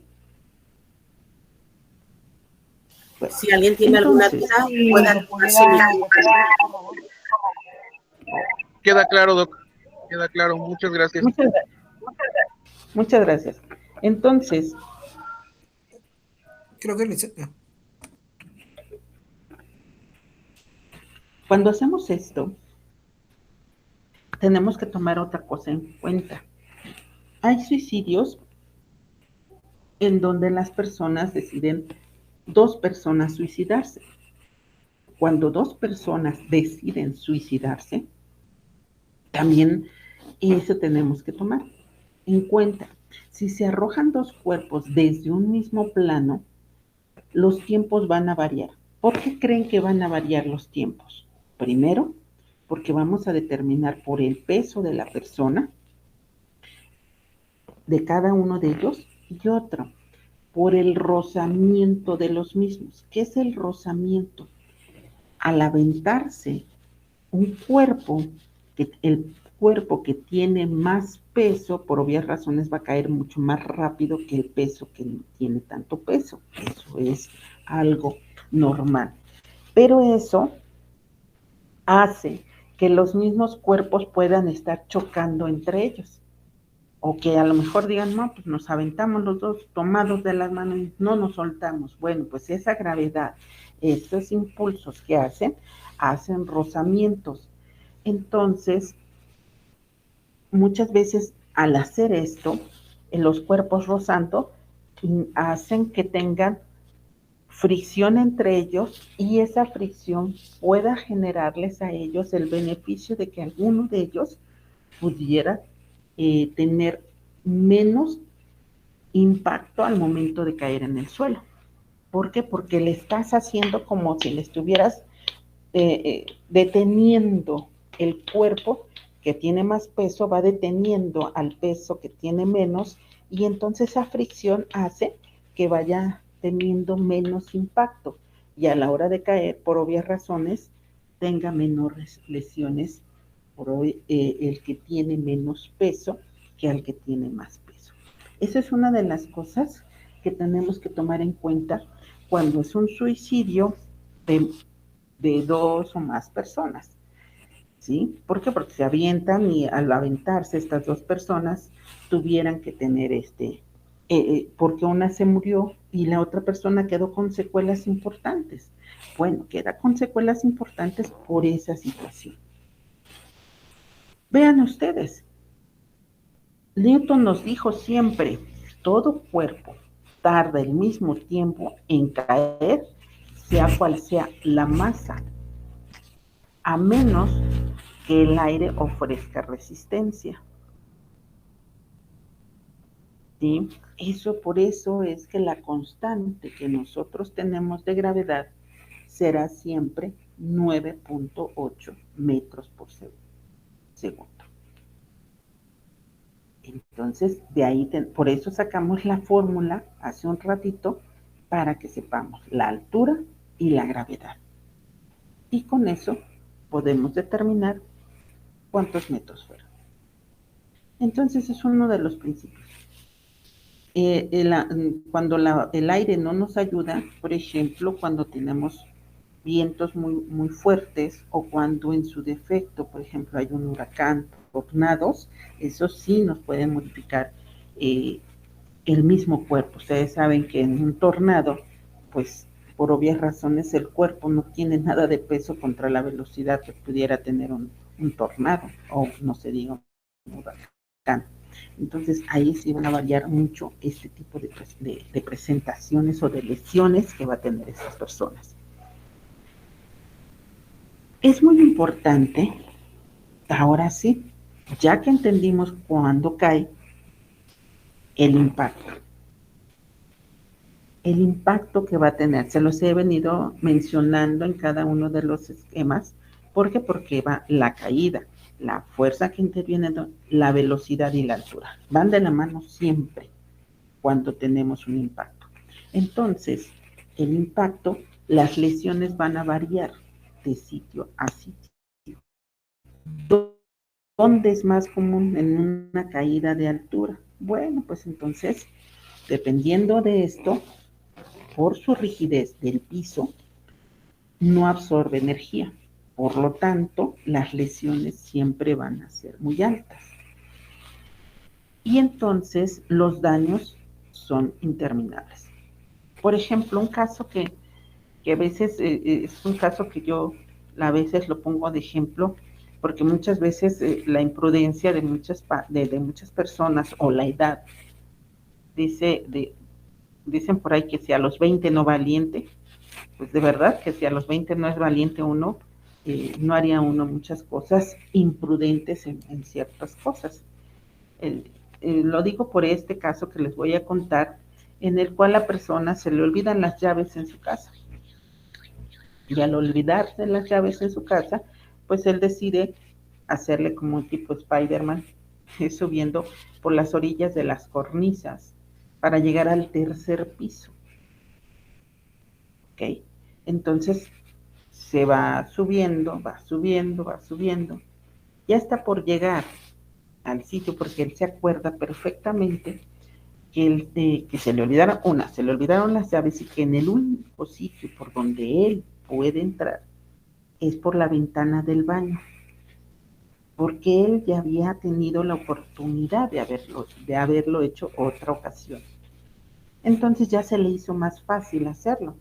Bueno, si alguien tiene alguna duda, puede Queda claro, Doc. Queda claro. Muchas gracias. Muchas gracias. Entonces, Creo que cuando hacemos esto, tenemos que tomar otra cosa en cuenta. Hay suicidios en donde las personas deciden, 2 personas suicidarse. Cuando 2 personas deciden suicidarse, también eso tenemos que tomar en cuenta. Si se arrojan 2 cuerpos desde un mismo plano, los tiempos van a variar. ¿Por qué creen que van a variar los tiempos? Primero, porque vamos a determinar por el peso de la persona, de cada uno de ellos, y otro, por el rozamiento de los mismos. ¿Qué es el rozamiento? Al aventarse un cuerpo, el cuerpo que tiene más peso, por obvias razones va a caer mucho más rápido que el peso que no tiene tanto peso. Eso es algo normal. Pero eso hace que los mismos cuerpos puedan estar chocando entre ellos. O que a lo mejor digan, no, pues nos aventamos los 2 tomados de las manos y no nos soltamos. Bueno, pues esa gravedad, esos impulsos que hacen rozamientos. Entonces, muchas veces al hacer esto, los cuerpos rozando hacen que tengan fricción entre ellos, y esa fricción pueda generarles a ellos el beneficio de que alguno de ellos pudiera tener menos impacto al momento de caer en el suelo. ¿Por qué? Porque le estás haciendo como si le estuvieras deteniendo el cuerpo que tiene más peso, va deteniendo al peso que tiene menos, y entonces esa fricción hace que vaya teniendo menos impacto y a la hora de caer, por obvias razones, tenga menores lesiones por el que tiene menos peso que al que tiene más peso. Esa es una de las cosas que tenemos que tomar en cuenta cuando es un suicidio de dos o más personas, ¿sí? ¿Por qué? Porque se avientan y al aventarse estas dos personas tuvieran que tener porque una se murió y la otra persona quedó con secuelas importantes. Bueno, queda con secuelas importantes por esa situación. Vean ustedes, Newton nos dijo siempre, todo cuerpo tarda el mismo tiempo en caer, sea cual sea la masa, a menos que el aire ofrezca resistencia. ¿Sí? Por eso es que la constante que nosotros tenemos de gravedad será siempre 9.8 metros por segundo. Entonces, de ahí, por eso sacamos la fórmula hace un ratito, para que sepamos la altura y la gravedad. Y con eso podemos determinar cuántos metros fueron. Entonces, es uno de los principios. Cuando el aire no nos ayuda, por ejemplo, cuando tenemos vientos muy fuertes o cuando en su defecto, por ejemplo, hay un huracán, tornados, eso sí nos puede modificar el mismo cuerpo. Ustedes saben que en un tornado, pues por obvias razones el cuerpo no tiene nada de peso contra la velocidad que pudiera tener un tornado o no se diga un huracán. Entonces ahí sí van a variar mucho este tipo de presentaciones o de lesiones que va a tener esas personas. Es muy importante, ahora sí, ya que entendimos cuándo cae, el impacto. El impacto que va a tener, se los he venido mencionando en cada uno de los esquemas. ¿Por qué? Porque va la caída, la fuerza que interviene, la velocidad y la altura. Van de la mano siempre cuando tenemos un impacto. Entonces, el impacto, las lesiones van a variar de sitio a sitio. ¿Dónde es más común en una caída de altura? Bueno, pues entonces, dependiendo de esto, por su rigidez del piso, no absorbe energía. Por lo tanto, las lesiones siempre van a ser muy altas. Y entonces los daños son interminables. Por ejemplo, un caso que a veces es un caso que yo a veces lo pongo de ejemplo, porque muchas veces la imprudencia de muchas personas o la edad, dicen por ahí que si a los 20 no valiente, pues de verdad que si a los 20 no es valiente uno, no haría uno muchas cosas imprudentes en ciertas cosas. Lo digo por este caso que les voy a contar, en el cual a la persona se le olvidan las llaves en su casa. Y al olvidarse las llaves en su casa, pues él decide hacerle como un tipo Spider-Man, subiendo por las orillas de las cornisas para llegar al tercer piso. ¿Ok? Entonces se va subiendo, va subiendo, va subiendo. Ya está por llegar al sitio porque él se acuerda perfectamente que se le olvidaron las llaves y que en el único sitio por donde él puede entrar es por la ventana del baño, porque él ya había tenido la oportunidad de haberlo hecho otra ocasión. Entonces ya se le hizo más fácil hacerlo.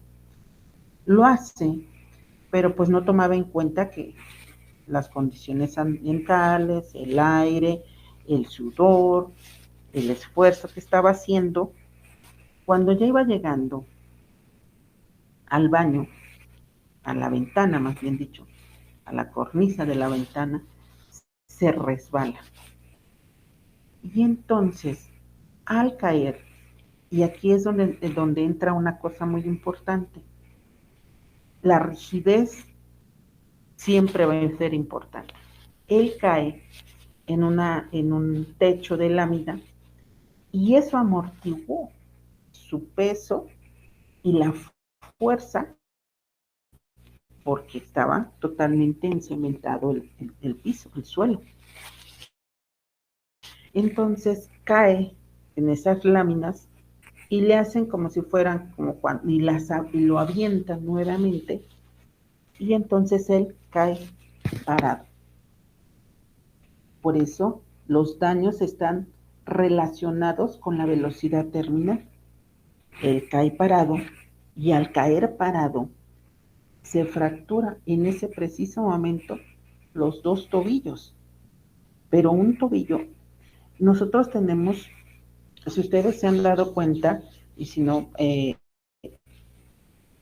Lo hace, pero pues no tomaba en cuenta que las condiciones ambientales, el aire, el sudor, el esfuerzo que estaba haciendo. Cuando ya iba llegando al baño, a la ventana más bien dicho, a la cornisa de la ventana, se resbala. Y entonces, al caer Y aquí es donde entra una cosa muy importante. La rigidez siempre va a ser importante. Él cae en un techo de lámina y eso amortiguó su peso y la fuerza porque estaba totalmente encementado el piso, el suelo. Entonces cae en esas láminas y le hacen como si fueran como cuando, y lo avientan nuevamente y entonces él cae parado. Por eso los daños están relacionados con la velocidad terminal. Él cae parado y al caer parado se fractura en ese preciso momento los dos tobillos. Pero un tobillo, nosotros tenemos, si ustedes se han dado cuenta, y si no,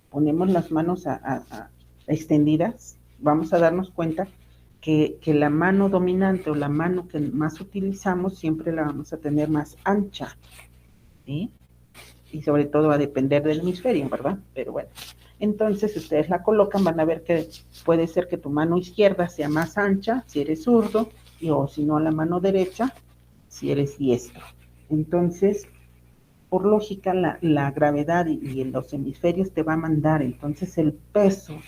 ponemos las manos extendidas, vamos a darnos cuenta que la mano dominante o la mano que más utilizamos siempre la vamos a tener más ancha, ¿sí? Y sobre todo va a depender del hemisferio, ¿verdad? Pero bueno, entonces si ustedes la colocan, van a ver que puede ser que tu mano izquierda sea más ancha si eres zurdo, o si no la mano derecha si eres diestro. Entonces, por lógica, la gravedad y los hemisferios te va a mandar, entonces el peso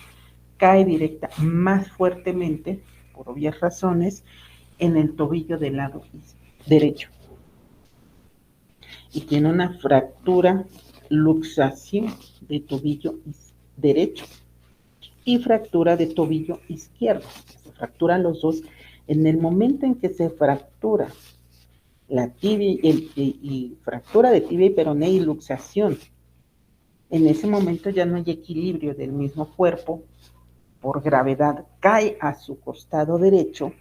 cae directa más fuertemente, por obvias razones, en el tobillo del lado derecho. Y tiene una fractura, luxación de tobillo derecho y fractura de tobillo izquierdo. Se fracturan los dos. En el momento en que se fractura la tibia y fractura de tibia y peroné y luxación, en ese momento ya no hay equilibrio del mismo cuerpo, por gravedad cae a su costado derecho.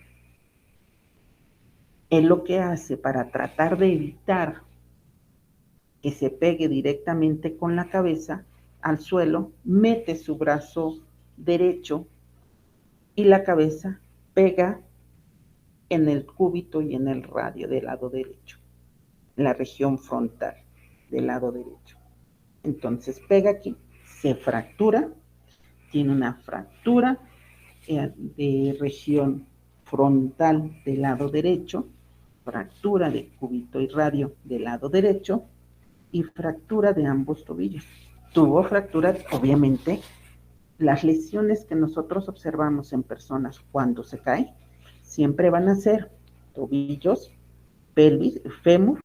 Él lo que hace para tratar de evitar que se pegue directamente con la cabeza al suelo, mete su brazo derecho y la cabeza pega en el cúbito y en el radio del lado derecho, en la región frontal del lado derecho. Entonces pega aquí, se fractura, tiene una fractura de región frontal del lado derecho, fractura de cúbito y radio del lado derecho y fractura de ambos tobillos. Tuvo fractura, obviamente, las lesiones que nosotros observamos en personas cuando se cae siempre van a ser tobillos, pelvis, fémur,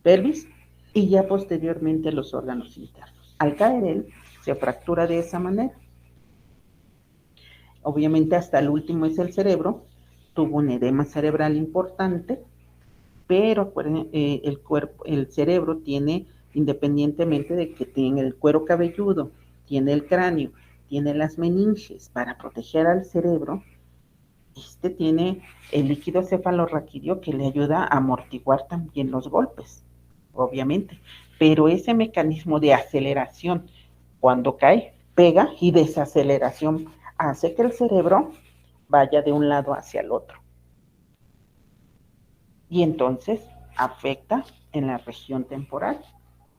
pelvis y ya posteriormente los órganos internos. Al caer él, se fractura de esa manera. Obviamente hasta el último es el cerebro, tuvo un edema cerebral importante, pero el cerebro tiene, independientemente de que tiene el cuero cabelludo, tiene el cráneo, tiene las meninges para proteger al cerebro, tiene el líquido cefalorraquídeo que le ayuda a amortiguar también los golpes, obviamente, pero ese mecanismo de aceleración, cuando cae, pega y desaceleración hace que el cerebro vaya de un lado hacia el otro. Y entonces afecta en la región temporal,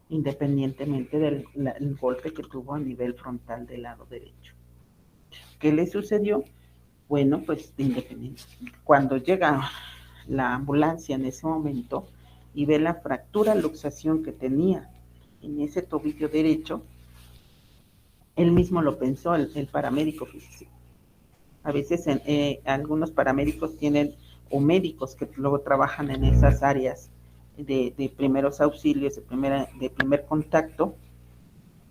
independientemente del golpe que tuvo a nivel frontal del lado derecho. ¿Qué le sucedió? Bueno, pues independiente. Cuando llega la ambulancia en ese momento y ve la fractura, luxación que tenía en ese tobillo derecho, él mismo lo pensó, el paramédico físico. A veces algunos paramédicos tienen, o médicos que luego trabajan en esas áreas de primeros auxilios, de primer contacto,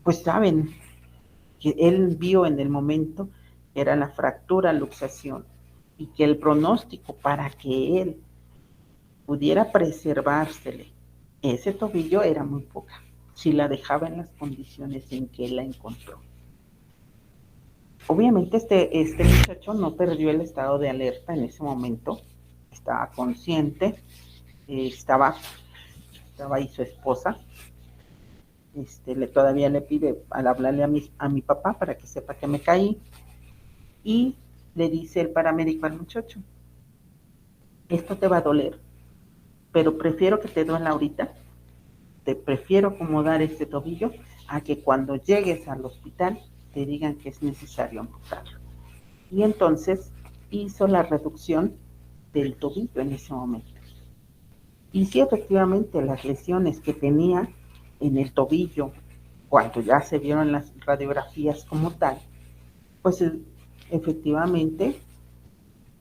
pues saben que él vio en el momento que era la fractura, luxación, y que el pronóstico para que él pudiera preservársele ese tobillo era muy poca, si la dejaba en las condiciones en que él la encontró. Obviamente este muchacho no perdió el estado de alerta en ese momento, estaba consciente, estaba ahí su esposa, todavía le pide al hablarle a mi papá para que sepa que me caí, y le dice el paramédico al muchacho, esto te va a doler, pero prefiero que te duela ahorita te prefiero acomodar este tobillo a que cuando llegues al hospital te digan que es necesario amputarlo. Y entonces hizo la reducción del tobillo en ese momento. Y sí, efectivamente, las lesiones que tenía en el tobillo, cuando ya se vieron las radiografías como tal, pues efectivamente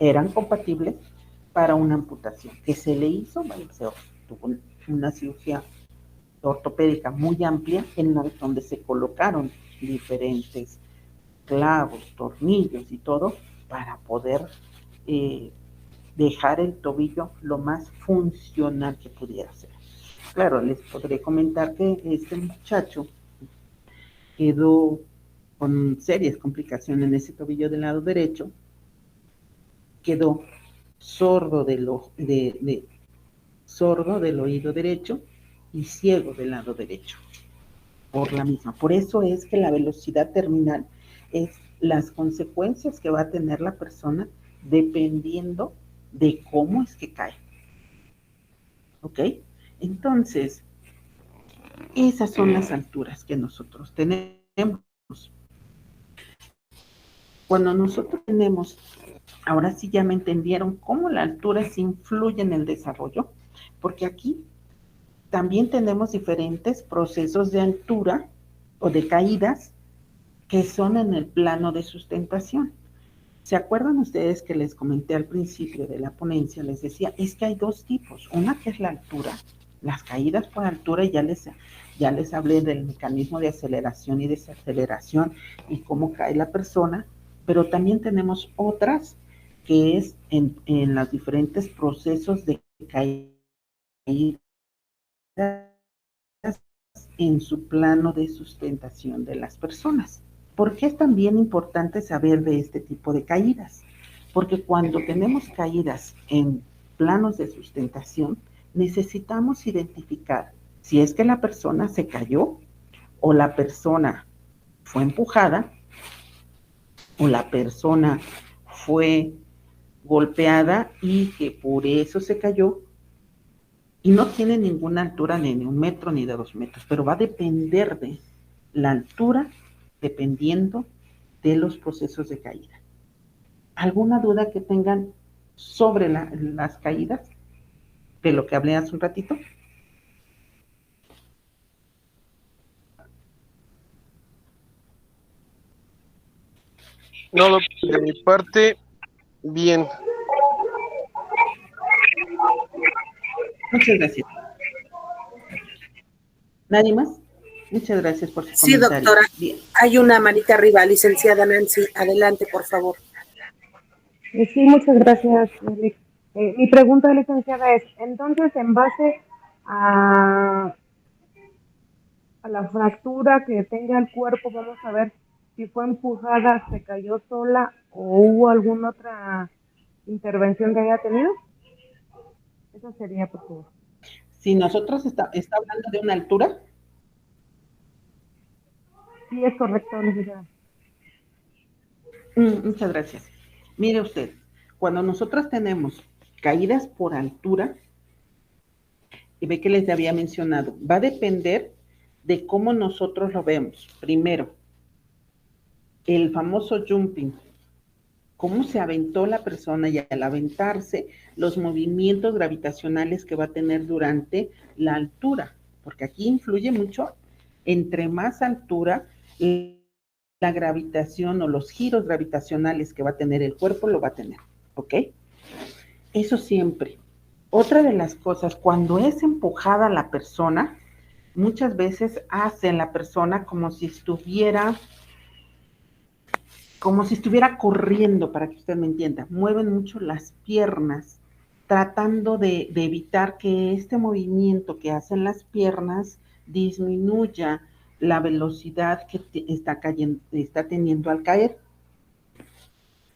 eran compatibles para una amputación. Que se le hizo, bueno, se tuvo una cirugía ortopédica muy amplia en donde se colocaron diferentes clavos, tornillos y todo para poder dejar el tobillo lo más funcional que pudiera ser. Claro, les podré comentar que este muchacho quedó con serias complicaciones en ese tobillo del lado derecho, quedó sordo sordo del oído derecho y ciego del lado derecho por la misma. Por eso es que la velocidad terminal es las consecuencias que va a tener la persona dependiendo de cómo es que cae. ¿Ok? Entonces, esas son las alturas que nosotros tenemos. Cuando nosotros tenemos, ahora sí ya me entendieron cómo la altura se influye en el desarrollo, porque aquí también tenemos diferentes procesos de altura o de caídas que son en el plano de sustentación. ¿Se acuerdan ustedes que les comenté al principio de la ponencia? Les decía, es que hay dos tipos. Una que es la altura, las caídas por altura, y ya les hablé del mecanismo de aceleración y desaceleración y cómo cae la persona, pero también tenemos otras que es en los diferentes procesos de caída en su plano de sustentación de las personas. ¿Por qué es también importante saber de este tipo de caídas? Porque cuando tenemos caídas en planos de sustentación, necesitamos identificar si es que la persona se cayó o la persona fue empujada o la persona fue golpeada y que por eso se cayó y no tiene ninguna altura ni de 1 metro ni de 2 metros, pero va a depender de la altura dependiendo de los procesos de caída. ¿Alguna duda que tengan sobre las caídas de lo que hablé hace un ratito? No, de mi parte, bien. Muchas gracias. ¿Nadie más? Muchas gracias por su Sí, comentario. doctora. Bien. Hay una manita arriba, licenciada Nancy. Adelante, por favor. Sí, muchas gracias, Eric. Mi pregunta, licenciada, es, entonces, en base a, a la fractura que tenga el cuerpo, vamos a ver si fue empujada, se cayó sola o hubo alguna otra intervención que haya tenido. Eso sería, por favor. Si nosotros está hablando de una altura. Sí, es correcto, licenciada. Muchas gracias. Mire usted, cuando nosotros tenemos caídas por altura, y ve que les había mencionado, va a depender de cómo nosotros lo vemos. Primero, el famoso jumping, cómo se aventó la persona y al aventarse, los movimientos gravitacionales que va a tener durante la altura, porque aquí influye mucho, entre más altura, la gravitación o los giros gravitacionales que va a tener el cuerpo lo va a tener, ¿ok? Eso siempre. Otra de las cosas, cuando es empujada la persona, muchas veces hacen la persona como si estuviera corriendo, para que usted me entienda. Mueven mucho las piernas, tratando de evitar que este movimiento que hacen las piernas disminuya la velocidad que está teniendo al caer.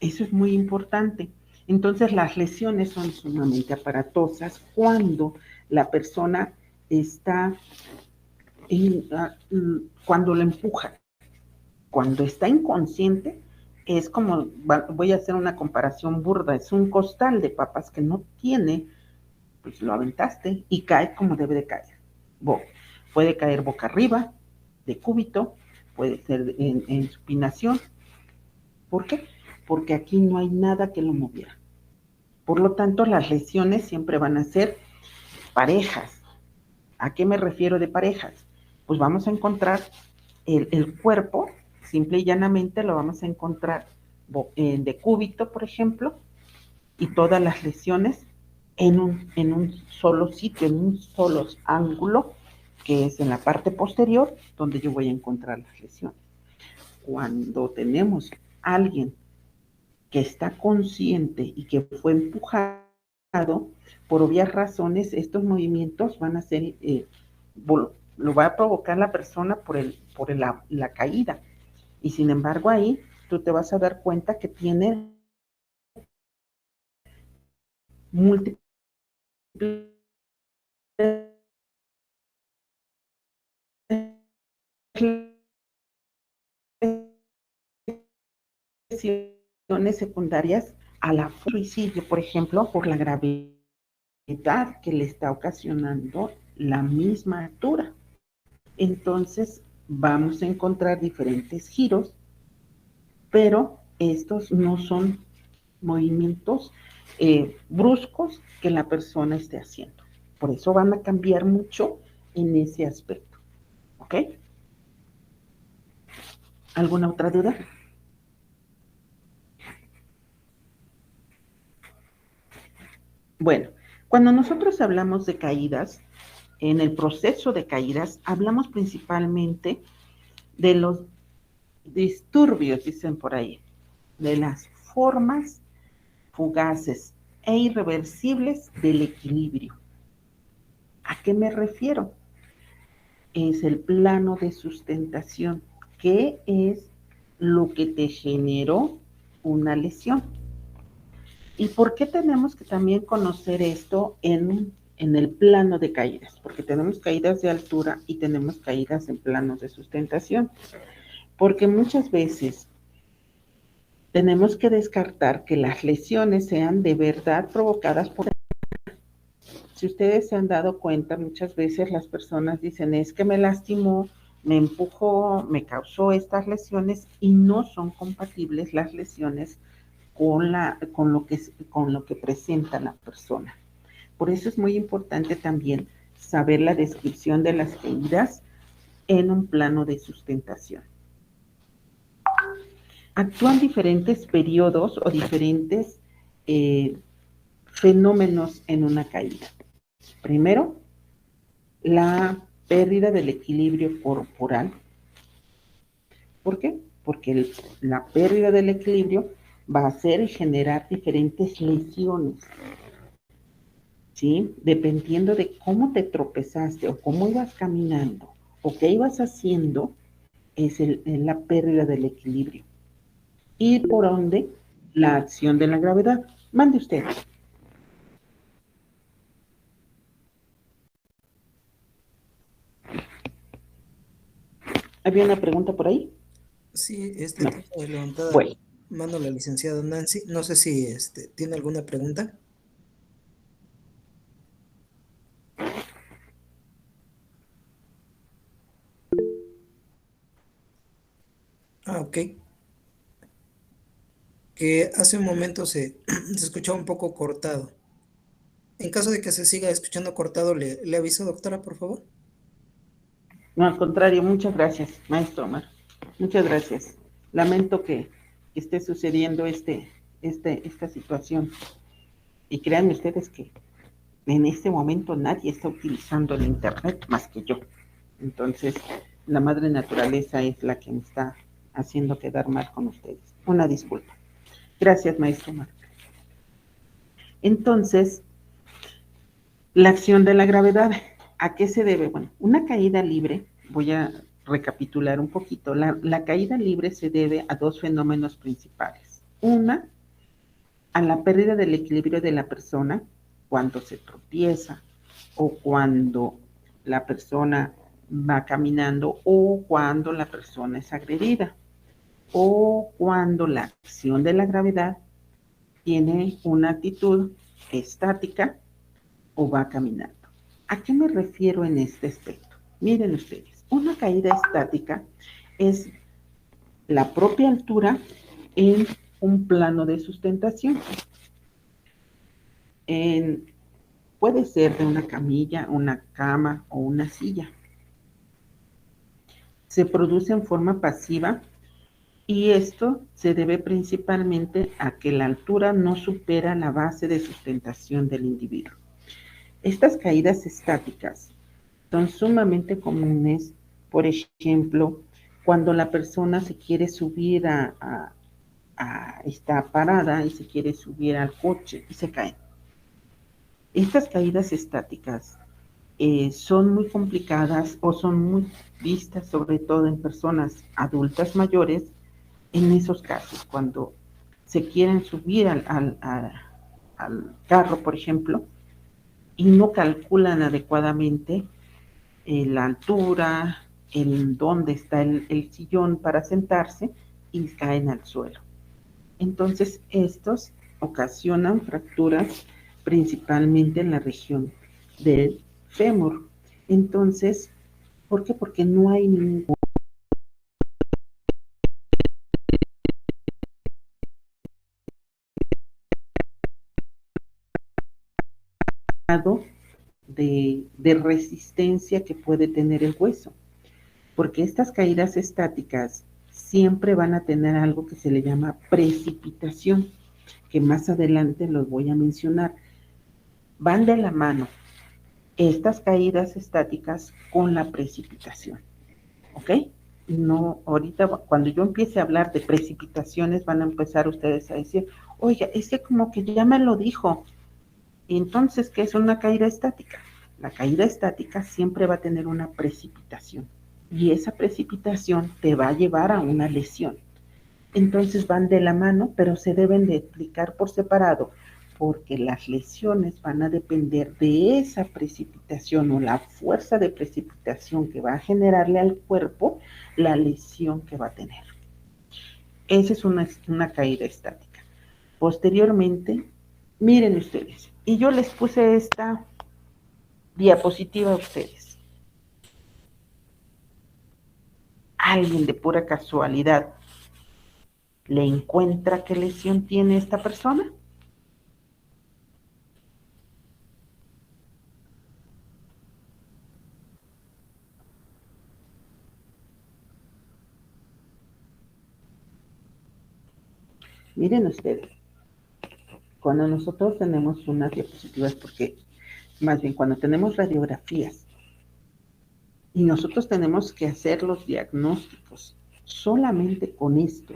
Eso es muy importante. Entonces, las lesiones son sumamente aparatosas cuando la persona está, cuando la empuja. Cuando está inconsciente, es como, voy a hacer una comparación burda, es un costal de papas que no tiene, pues lo aventaste y cae como debe de caer. Bueno, Puede caer boca arriba, de cúbito, puede ser en supinación. ¿Por qué? Porque aquí no hay nada que lo moviera. Por lo tanto, las lesiones siempre van a ser parejas. ¿A qué me refiero de parejas? Pues vamos a encontrar el cuerpo, simple y llanamente lo vamos a encontrar en decúbito, por ejemplo, y todas las lesiones en un solo sitio, en un solo ángulo, que es en la parte posterior, donde yo voy a encontrar las lesiones. Cuando tenemos a alguien que está consciente y que fue empujado, por obvias razones, estos movimientos van a ser, lo va a provocar la persona por la caída. Y sin embargo ahí tú te vas a dar cuenta que tiene múltiples lesiones secundarias a la suicidio, por ejemplo, por la gravedad que le está ocasionando la misma altura. Entonces vamos a encontrar diferentes giros, pero estos no son movimientos bruscos que la persona esté haciendo. Por eso van a cambiar mucho en ese aspecto. ¿Ok? ¿Alguna otra duda? Bueno, cuando nosotros hablamos de caídas, en el proceso de caídas, hablamos principalmente de los disturbios, dicen por ahí, de las formas fugaces e irreversibles del equilibrio. ¿A qué me refiero? Es el plano de sustentación. ¿Qué es lo que te generó una lesión? ¿Y por qué tenemos que también conocer esto en el plano de caídas? Porque tenemos caídas de altura y tenemos caídas en planos de sustentación. Porque muchas veces tenemos que descartar que las lesiones sean de verdad provocadas por... Si ustedes se han dado cuenta, muchas veces las personas dicen, es que me lastimó, me empujó, me causó estas lesiones, y no son compatibles las lesiones con lo que presenta la persona. Por eso es muy importante también saber la descripción de las caídas en un plano de sustentación. Actúan diferentes periodos o diferentes fenómenos en una caída. Primero, la pérdida del equilibrio corporal. ¿Por qué? Porque la pérdida del equilibrio va a hacer generar diferentes lesiones, ¿sí? Dependiendo de cómo te tropezaste o cómo ibas caminando o qué ibas haciendo, es la pérdida del equilibrio. Y por dónde la acción de la gravedad. Mande usted. ¿Había una pregunta por ahí? Sí, No. tengo levantada Bueno, mano la licenciada Nancy. No sé si tiene alguna pregunta. Ah, ok. Que hace un momento se escuchaba un poco cortado. En caso de que se siga escuchando cortado, le aviso, doctora, por favor. no, al contrario, muchas gracias, maestro Omar. Muchas gracias. Lamento que esté sucediendo esta situación. Y créanme ustedes que en este momento nadie está utilizando el Internet más que yo. Entonces, la madre naturaleza es la que me está haciendo quedar mal con ustedes. Una disculpa. Gracias, maestro Omar. Entonces, la acción de la gravedad, ¿a qué se debe? Bueno, una caída libre, voy a recapitular un poquito, la caída libre se debe a dos fenómenos principales. Una, a la pérdida del equilibrio de la persona cuando se tropieza o cuando la persona va caminando o cuando la persona es agredida o cuando la acción de la gravedad tiene una actitud estática o va caminando. ¿A qué me refiero en este aspecto? Miren ustedes, una caída estática es la propia altura en un plano de sustentación. Puede ser de una camilla, una cama o una silla. Se produce en forma pasiva y esto se debe principalmente a que la altura no supera la base de sustentación del individuo. Estas caídas estáticas son sumamente comunes, por ejemplo, cuando la persona se quiere subir está parada y se quiere subir al coche y se cae. Estas caídas estáticas son muy complicadas o son muy vistas sobre todo en personas adultas mayores en esos casos, cuando se quieren subir al carro, por ejemplo, y no calculan adecuadamente la altura, el dónde está el sillón para sentarse y caen al suelo. Entonces, estos ocasionan fracturas principalmente en la región del fémur. Entonces, ¿por qué? Porque no hay ningún grado de resistencia que puede tener el hueso, porque estas caídas estáticas siempre van a tener algo que se le llama precipitación, que más adelante los voy a mencionar. Van de la mano estas caídas estáticas con la precipitación, ¿ok? No, ahorita cuando yo empiece a hablar de precipitaciones van a empezar ustedes a decir, oiga, es que como que ya me lo dijo. Entonces, ¿qué es una caída estática? La caída estática siempre va a tener una precipitación y esa precipitación te va a llevar a una lesión. Entonces van de la mano, pero se deben de explicar por separado, porque las lesiones van a depender de esa precipitación o la fuerza de precipitación que va a generarle al cuerpo la lesión que va a tener. Esa es una caída estática. Posteriormente, miren ustedes, y yo les puse esta diapositiva a ustedes. Alguien de pura casualidad le encuentra qué lesión tiene esta persona. Miren ustedes, cuando nosotros tenemos unas diapositivas, porque más bien cuando tenemos radiografías y nosotros tenemos que hacer los diagnósticos solamente con esto,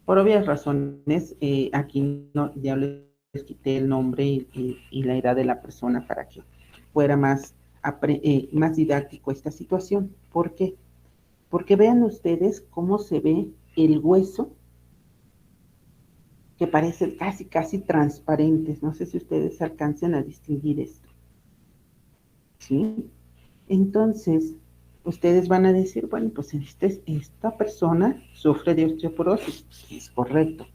por obvias razones, aquí no, ya les quité el nombre y la edad de la persona para que fuera más didáctico esta situación. ¿Por qué? Porque vean ustedes cómo se ve el hueso, que parecen casi transparentes. No sé si ustedes alcancen a distinguir esto. ¿Sí? Entonces, ustedes van a decir, bueno, pues esta persona sufre de osteoporosis. Es correcto.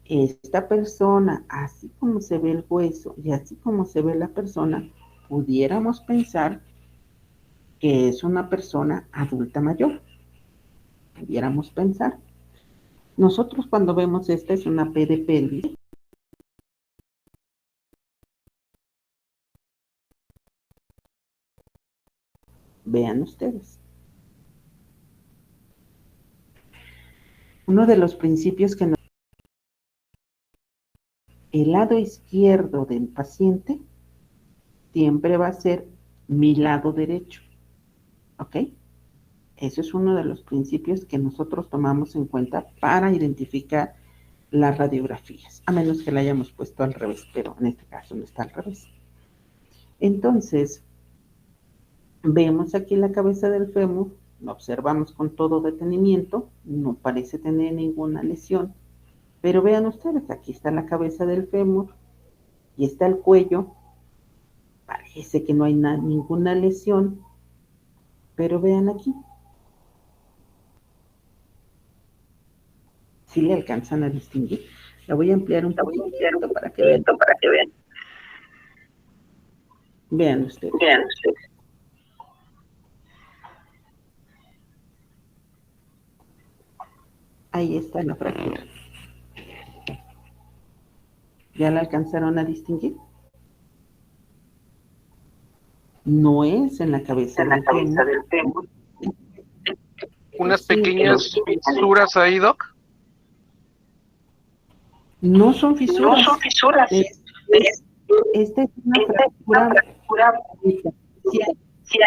Esta persona, así como se ve el hueso y así como se ve la persona, pudiéramos pensar que es una persona adulta mayor. Pudiéramos pensar. Nosotros cuando vemos esta es una P de pelvis. Vean ustedes. Uno de los principios que el lado izquierdo del paciente siempre va a ser mi lado derecho. ¿Ok? Eso es uno de los principios que nosotros tomamos en cuenta para identificar las radiografías, a menos que la hayamos puesto al revés, pero en este caso no está al revés. Entonces, vemos aquí la cabeza del fémur, lo observamos con todo detenimiento, no parece tener ninguna lesión, pero vean ustedes, aquí está la cabeza del fémur y está el cuello, parece que no hay ninguna lesión, pero vean aquí. Si le alcanzan a distinguir. La voy a ampliar un poquito para que vean. Vean ustedes. Ahí está la fractura. ¿Ya la alcanzaron a distinguir? No es en la cabeza del fémur. Unas Sí, pequeñas fisuras ahí, Doc. no son fisuras. Es- Esta es una fractura superficial.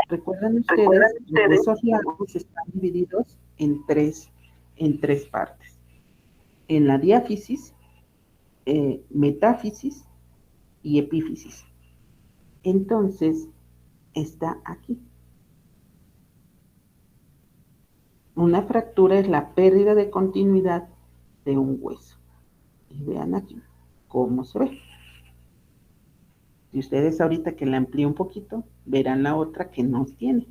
Recuerden ustedes, los huesos largos están divididos en tres partes. En la diáfisis, metáfisis y epífisis. Entonces, está aquí. Una fractura es la pérdida de continuidad de un hueso. Y vean aquí cómo se ve. Y ustedes ahorita que la amplíe un poquito, verán la otra que no tiene.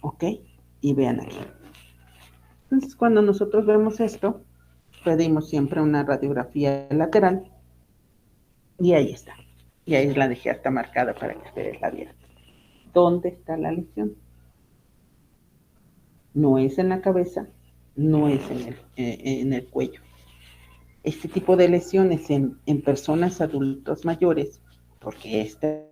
¿Ok? Y vean aquí. Entonces, cuando nosotros vemos esto, pedimos siempre una radiografía lateral. Y ahí está. Y ahí la dejé hasta marcada para que ustedes la vieran. ¿Dónde está la lesión? No es en la cabeza, no es en el cuello. Este tipo de lesiones en personas adultos mayores, porque esta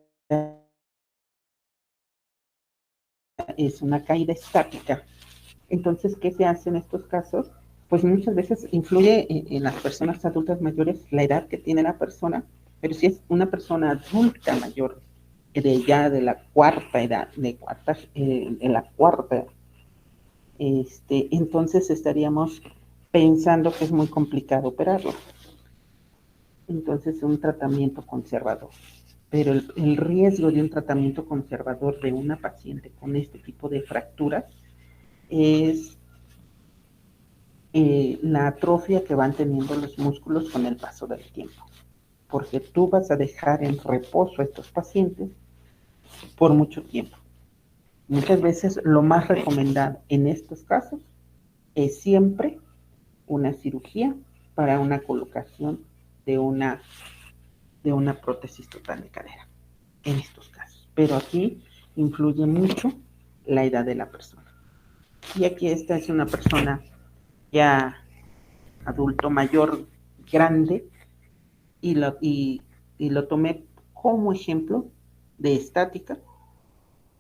es una caída estática. Entonces, ¿qué se hace en estos casos? Pues muchas veces influye en las personas adultas mayores la edad que tiene la persona, pero si es una persona adulta mayor, de la cuarta edad, de la cuarta, entonces estaríamos pensando que es muy complicado operarlo. Entonces, un tratamiento conservador. Pero el riesgo de un tratamiento conservador de una paciente con este tipo de fracturas es la atrofia que van teniendo los músculos con el paso del tiempo. Porque tú vas a dejar en reposo a estos pacientes por mucho tiempo. Muchas veces lo más recomendado en estos casos es siempre una cirugía para una colocación de una prótesis total de cadera, en estos casos. Pero aquí influye mucho la edad de la persona. Y aquí esta es una persona ya adulto mayor, grande, y lo tomé como ejemplo de estática,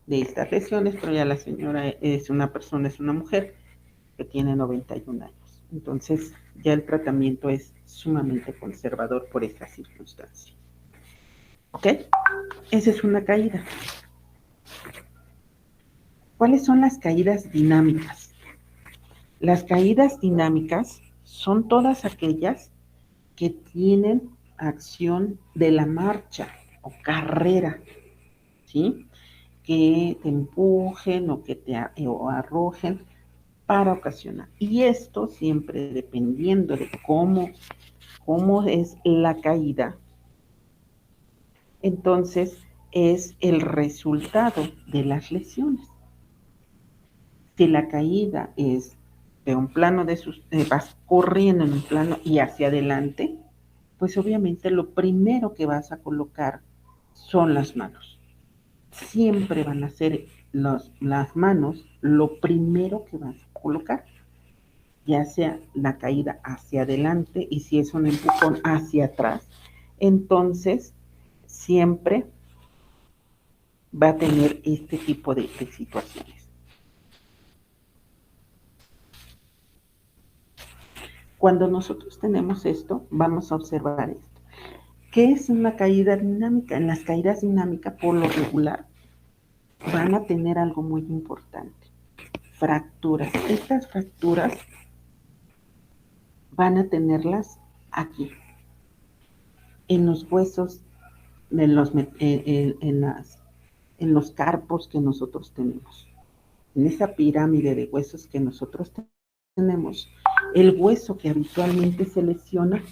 de estas lesiones, pero ya la señora es una mujer que tiene 91 años. Entonces, ya el tratamiento es sumamente conservador por esta circunstancia. ¿Ok? Esa es una caída. ¿Cuáles son las caídas dinámicas? Las caídas dinámicas son todas aquellas que tienen acción de la marcha o carrera, ¿sí? Que te empujen o que o arrojen para ocasionar. Y esto siempre dependiendo de cómo es la caída, entonces es el resultado de las lesiones. Si la caída es de un plano vas corriendo en un plano y hacia adelante, pues obviamente lo primero que vas a colocar son las manos. Siempre van a ser las manos lo primero que vas a colocar, ya sea la caída hacia adelante y si es un empujón hacia atrás, entonces siempre va a tener este tipo de situaciones. Cuando nosotros tenemos esto, vamos a observar esto. ¿Qué es una caída dinámica? En las caídas dinámicas, por lo regular, van a tener algo muy importante. Fracturas. Estas fracturas van a tenerlas aquí, en los huesos, en los carpos que nosotros tenemos. En esa pirámide de huesos que nosotros tenemos, el hueso que habitualmente se lesiona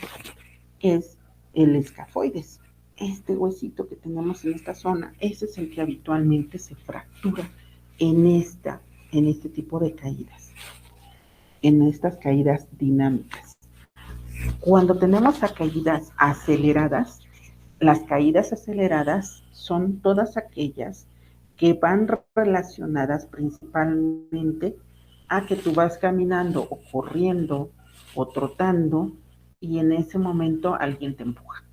es el escafoides. Este huesito que tenemos en esta zona, ese es el que habitualmente se fractura en este tipo de caídas, en estas caídas dinámicas. Cuando tenemos caídas aceleradas, las caídas aceleradas son todas aquellas que van relacionadas principalmente a que tú vas caminando o corriendo o trotando y en ese momento alguien te empuja,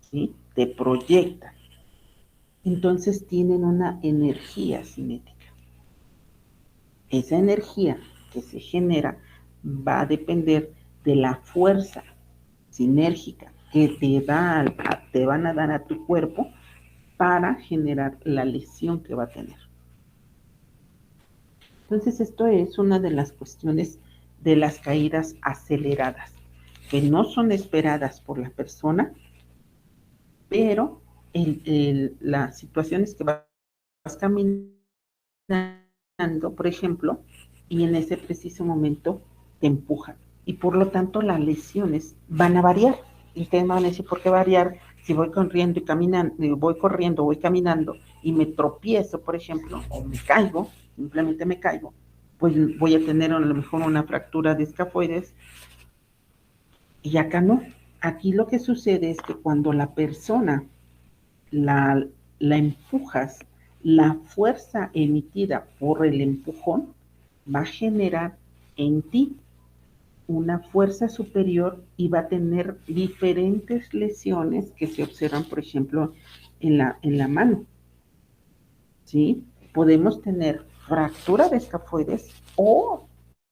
¿sí? Te proyecta. Entonces tienen una energía cinética. Esa energía que se genera va a depender de la fuerza sinérgica que te van a dar a tu cuerpo para generar la lesión que va a tener. Entonces, esto es una de las cuestiones de las caídas aceleradas, que no son esperadas por la persona, pero las situaciones que vas caminando, por ejemplo, y en ese preciso momento te empujan. Y por lo tanto, las lesiones van a variar. Y ustedes van a decir, ¿por qué variar? Si voy corriendo y caminando, voy caminando y me tropiezo, por ejemplo, o me caigo, simplemente me caigo, pues voy a tener a lo mejor una fractura de escafoides. Y acá no. Aquí lo que sucede es que cuando la persona la empujas, la fuerza emitida por el empujón va a generar en ti una fuerza superior y va a tener diferentes lesiones que se observan, por ejemplo, en la mano. ¿Sí? Podemos tener fractura de escafoides o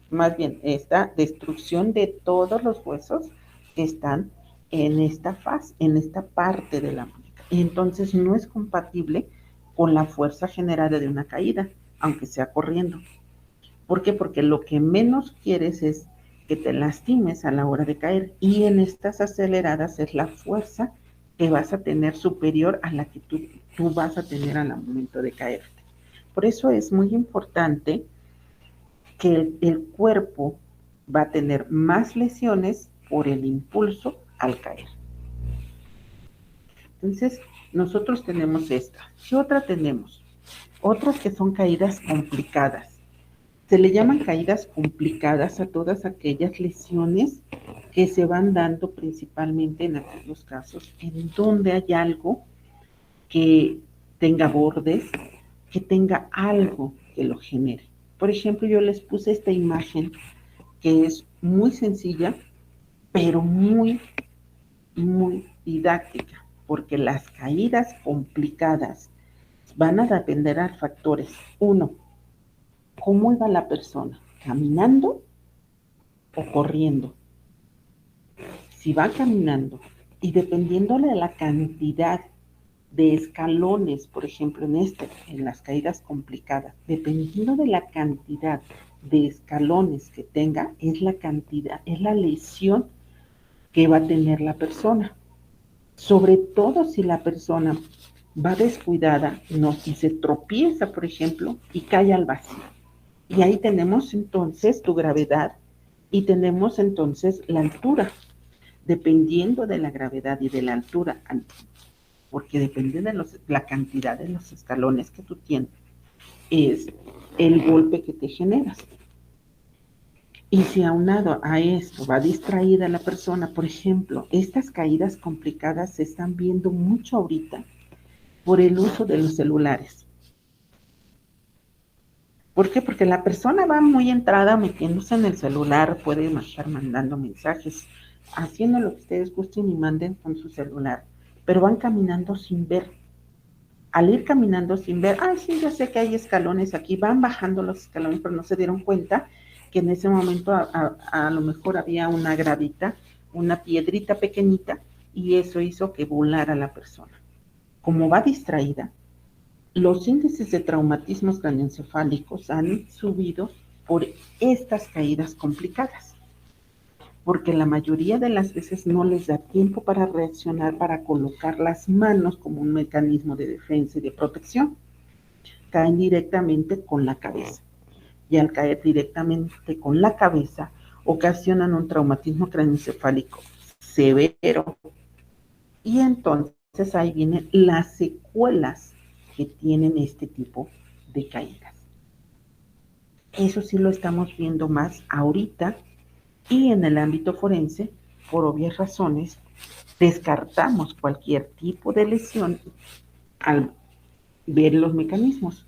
más bien esta destrucción de todos los huesos que están en esta fase, en esta parte de la muñeca. Entonces no es compatible con la fuerza generada de una caída, aunque sea corriendo. ¿Por qué? Porque lo que menos quieres es que te lastimes a la hora de caer, y en estas aceleradas es la fuerza que vas a tener superior a la que tú vas a tener al momento de caerte. Por eso es muy importante que el cuerpo va a tener más lesiones por el impulso al caer. Entonces, nosotros tenemos esta. ¿Qué otra tenemos? Otras que son caídas complicadas. Se le llaman caídas complicadas a todas aquellas lesiones que se van dando principalmente en aquellos casos en donde hay algo que tenga bordes, que tenga algo que lo genere. Por ejemplo, yo les puse esta imagen que es muy sencilla, pero muy, muy didáctica, porque las caídas complicadas van a depender a factores. Uno, ¿cómo iba la persona? ¿Caminando o corriendo? Si va caminando y dependiendo de la cantidad de escalones, por ejemplo, en las caídas complicadas, dependiendo de la cantidad de escalones que tenga, es la lesión que va a tener la persona. Sobre todo si la persona va descuidada, y se tropieza, por ejemplo, y cae al vacío. Y ahí tenemos entonces tu gravedad y tenemos entonces la altura, dependiendo de la gravedad y de la altura, porque depende de la cantidad de los escalones que tú tienes, es el golpe que te generas. Y si aunado a esto va distraída la persona, por ejemplo, estas caídas complicadas se están viendo mucho ahorita por el uso de los celulares. ¿Por qué? Porque la persona va muy entrada metiéndose en el celular, puede estar mandando mensajes, haciendo lo que ustedes gusten y manden con su celular, pero van caminando sin ver. Al ir caminando sin ver, sí, ya sé que hay escalones aquí, van bajando los escalones, pero no se dieron cuenta que en ese momento a lo mejor había una gravita, una piedrita pequeñita, y eso hizo que volara la persona. Como va distraída, los índices de traumatismos craneoencefálicos han subido por estas caídas complicadas, porque la mayoría de las veces no les da tiempo para reaccionar, para colocar las manos como un mecanismo de defensa y de protección. Caen directamente con la cabeza. Y al caer directamente con la cabeza, ocasionan un traumatismo craneoencefálico severo. Y entonces ahí vienen las secuelas que tienen este tipo de caídas. Eso sí lo estamos viendo más ahorita, y en el ámbito forense, por obvias razones, descartamos cualquier tipo de lesión al ver los mecanismos.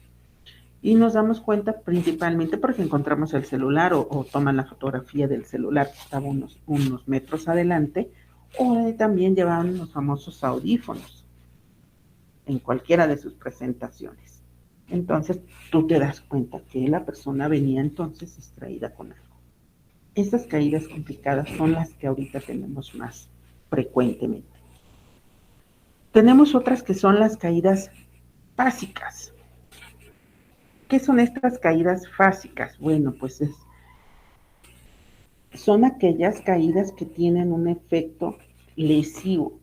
Y nos damos cuenta principalmente porque encontramos el celular o toman la fotografía del celular que estaba unos metros adelante, o también llevaban los famosos audífonos en cualquiera de sus presentaciones. Entonces tú te das cuenta que la persona venía entonces distraída con algo. Esas caídas complicadas son las que ahorita tenemos más frecuentemente. Tenemos otras que son las caídas básicas. ¿Qué son estas caídas básicas? Bueno, pues son aquellas caídas que tienen un efecto lesivo.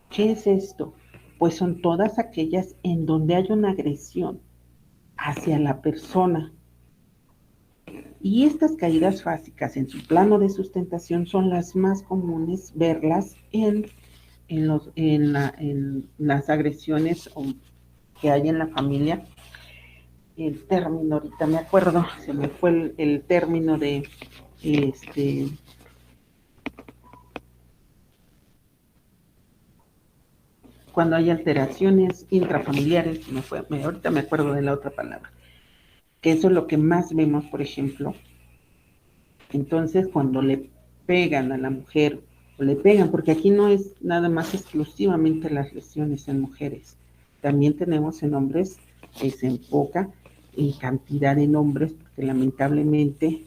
¿Qué es esto? Pues son todas aquellas en donde hay una agresión hacia la persona. Y estas caídas básicas en su plano de sustentación son las más comunes verlas en las agresiones que hay en la familia. El término, ahorita me acuerdo, se me fue el término de cuando hay alteraciones intrafamiliares, ahorita me acuerdo de la otra palabra, que eso es lo que más vemos, por ejemplo. Entonces, cuando le pegan a la mujer, o le pegan, porque aquí no es nada más exclusivamente las lesiones en mujeres, también tenemos en hombres, se enfoca en cantidad de hombres, porque lamentablemente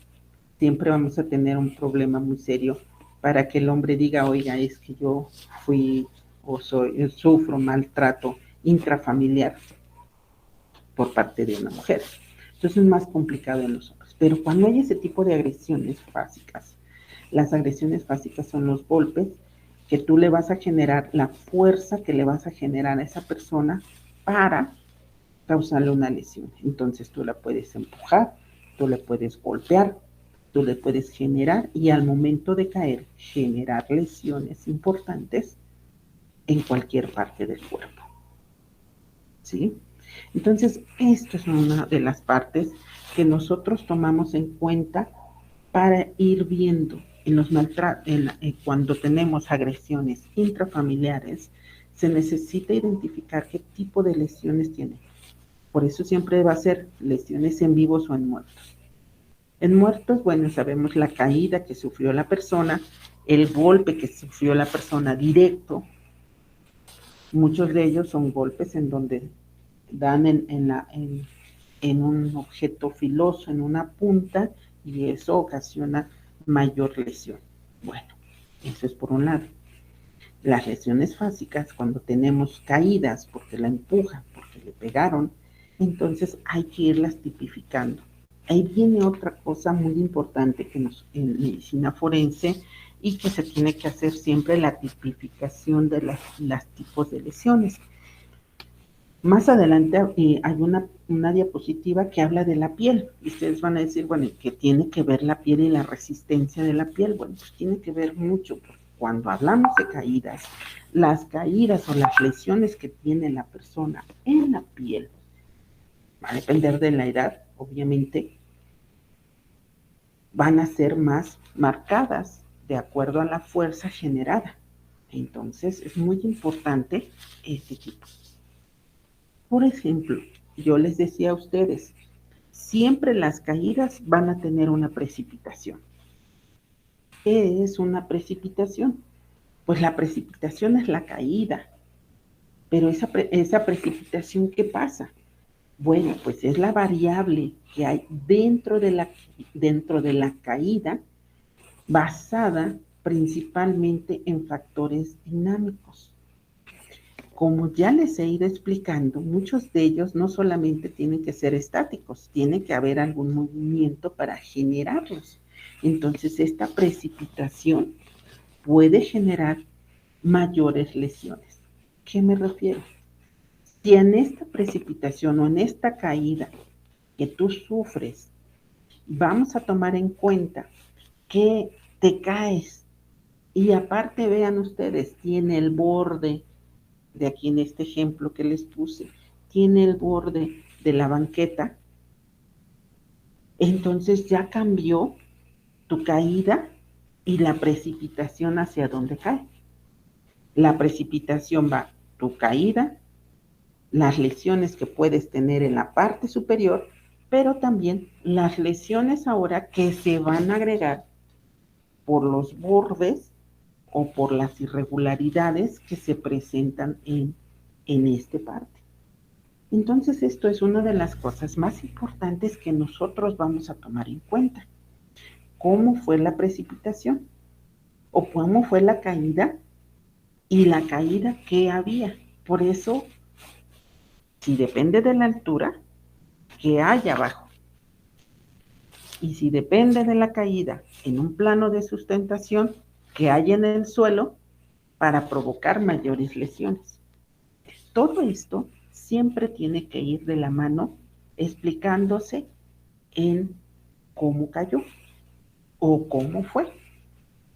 siempre vamos a tener un problema muy serio para que el hombre diga, oiga, es que yo fui o sufro maltrato intrafamiliar por parte de una mujer. Entonces es más complicado en los hombres. Pero cuando hay ese tipo de agresiones básicas, las agresiones básicas son los golpes que tú le vas a generar, la fuerza que le vas a generar a esa persona para causarle una lesión. Entonces tú la puedes empujar, tú le puedes golpear, tú le puedes generar y al momento de caer, generar lesiones importantes en cualquier parte del cuerpo. ¿Sí? Entonces, esto es una de las partes que nosotros tomamos en cuenta para ir viendo en los cuando tenemos agresiones intrafamiliares, se necesita identificar qué tipo de lesiones tiene. Por eso siempre va a ser lesiones en vivos o en muertos. En muertos, bueno, sabemos la caída que sufrió la persona, el golpe que sufrió la persona directo. Muchos de ellos son golpes en donde dan en un objeto filoso, en una punta, y eso ocasiona mayor lesión. Bueno, eso es por un lado. Las lesiones básicas, cuando tenemos caídas porque la empujan, porque le pegaron, entonces hay que irlas tipificando. Ahí viene otra cosa muy importante que en medicina forense y que se tiene que hacer siempre la tipificación de las tipos de lesiones. Más adelante hay una diapositiva que habla de la piel. Y ustedes van a decir, bueno, ¿qué tiene que ver la piel y la resistencia de la piel? Bueno, pues tiene que ver mucho, porque cuando hablamos de caídas, las caídas o las lesiones que tiene la persona en la piel, va a depender de la edad, obviamente, van a ser más marcadas de acuerdo a la fuerza generada. Entonces, es muy importante este tipo. Por ejemplo, yo les decía a ustedes, siempre las caídas van a tener una precipitación. ¿Qué es una precipitación? Pues la precipitación es la caída. Pero esa precipitación, ¿qué pasa? Bueno, pues es la variable que hay dentro de la caída, basada principalmente en factores dinámicos. Como ya les he ido explicando, muchos de ellos no solamente tienen que ser estáticos, tiene que haber algún movimiento para generarlos. Entonces, esta precipitación puede generar mayores lesiones. ¿Qué me refiero? Si en esta precipitación o en esta caída que tú sufres, vamos a tomar en cuenta que te caes y aparte vean ustedes, tiene el borde de aquí en este ejemplo que les puse, tiene el borde de la banqueta, entonces ya cambió tu caída y la precipitación hacia dónde cae. La precipitación va tu caída las lesiones que puedes tener en la parte superior, pero también las lesiones ahora que se van a agregar por los bordes o por las irregularidades que se presentan en esta parte. Entonces, esto es una de las cosas más importantes que nosotros vamos a tomar en cuenta. ¿Cómo fue la precipitación? ¿O cómo fue la caída? Y la caída que había. Por eso, si depende de la altura, ¿qué hay abajo? Y si depende de la caída en un plano de sustentación, ¿qué hay en el suelo para provocar mayores lesiones? Todo esto siempre tiene que ir de la mano explicándose en cómo cayó o cómo fue.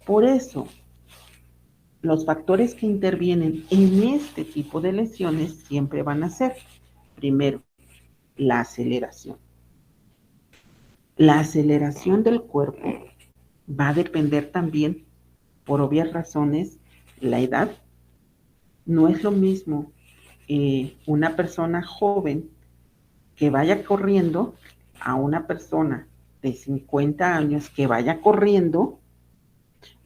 Por eso, los factores que intervienen en este tipo de lesiones siempre van a ser, primero, la aceleración. La aceleración del cuerpo va a depender también, por obvias razones, la edad. No es lo mismo una persona joven que vaya corriendo a una persona de 50 años que vaya corriendo,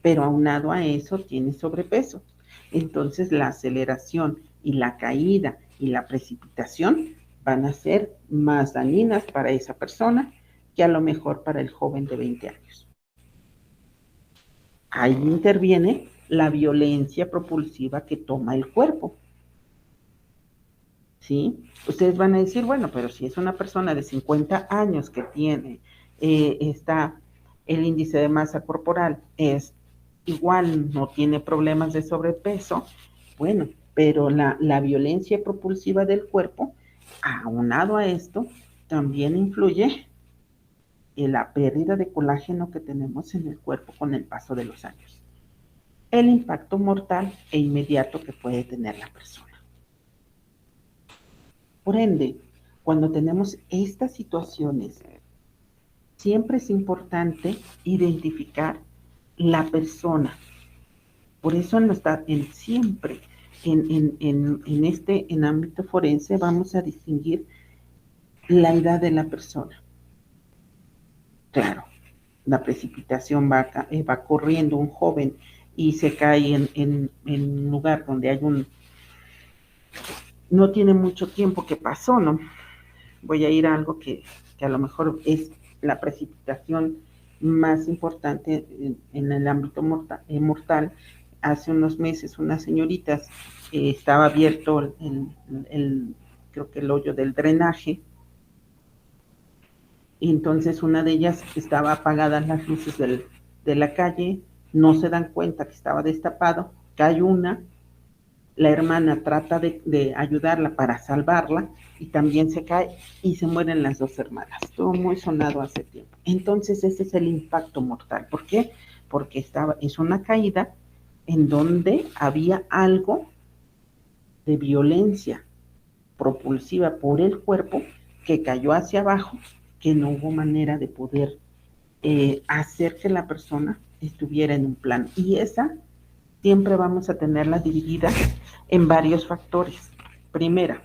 pero aunado a eso tiene sobrepeso. Entonces la aceleración y la caída y la precipitación van a ser más dañinas para esa persona que a lo mejor para el joven de 20 años. Ahí interviene la violencia propulsiva que toma el cuerpo. ¿Sí? Ustedes van a decir, bueno, pero si es una persona de 50 años que tiene el índice de masa corporal es igual, no tiene problemas de sobrepeso, bueno, pero la violencia propulsiva del cuerpo, aunado a esto, también influye en la pérdida de colágeno que tenemos en el cuerpo con el paso de los años. El impacto mortal e inmediato que puede tener la persona. Por ende, cuando tenemos estas situaciones, siempre es importante identificar la persona. Por eso siempre en ámbito forense vamos a distinguir la edad de la persona. Claro, la precipitación va corriendo un joven y se cae en un lugar donde hay no tiene mucho tiempo que pasó, ¿no? Voy a ir a algo que a lo mejor es la precipitación más importante en el ámbito mortal. Hace unos meses unas señoritas estaba abierto creo que el hoyo del drenaje, y entonces una de ellas estaba apagadas las luces de la calle, no se dan cuenta que estaba destapado, cae una, la hermana trata de ayudarla para salvarla y también se cae y se mueren las dos hermanas. Estuvo muy sonado hace tiempo. Entonces ese es el impacto mortal. ¿Por qué? Porque es una caída en donde había algo de violencia propulsiva por el cuerpo que cayó hacia abajo, que no hubo manera de poder hacer que la persona estuviera en un plano. Y esa siempre vamos a tenerla dividida en varios factores. Primera,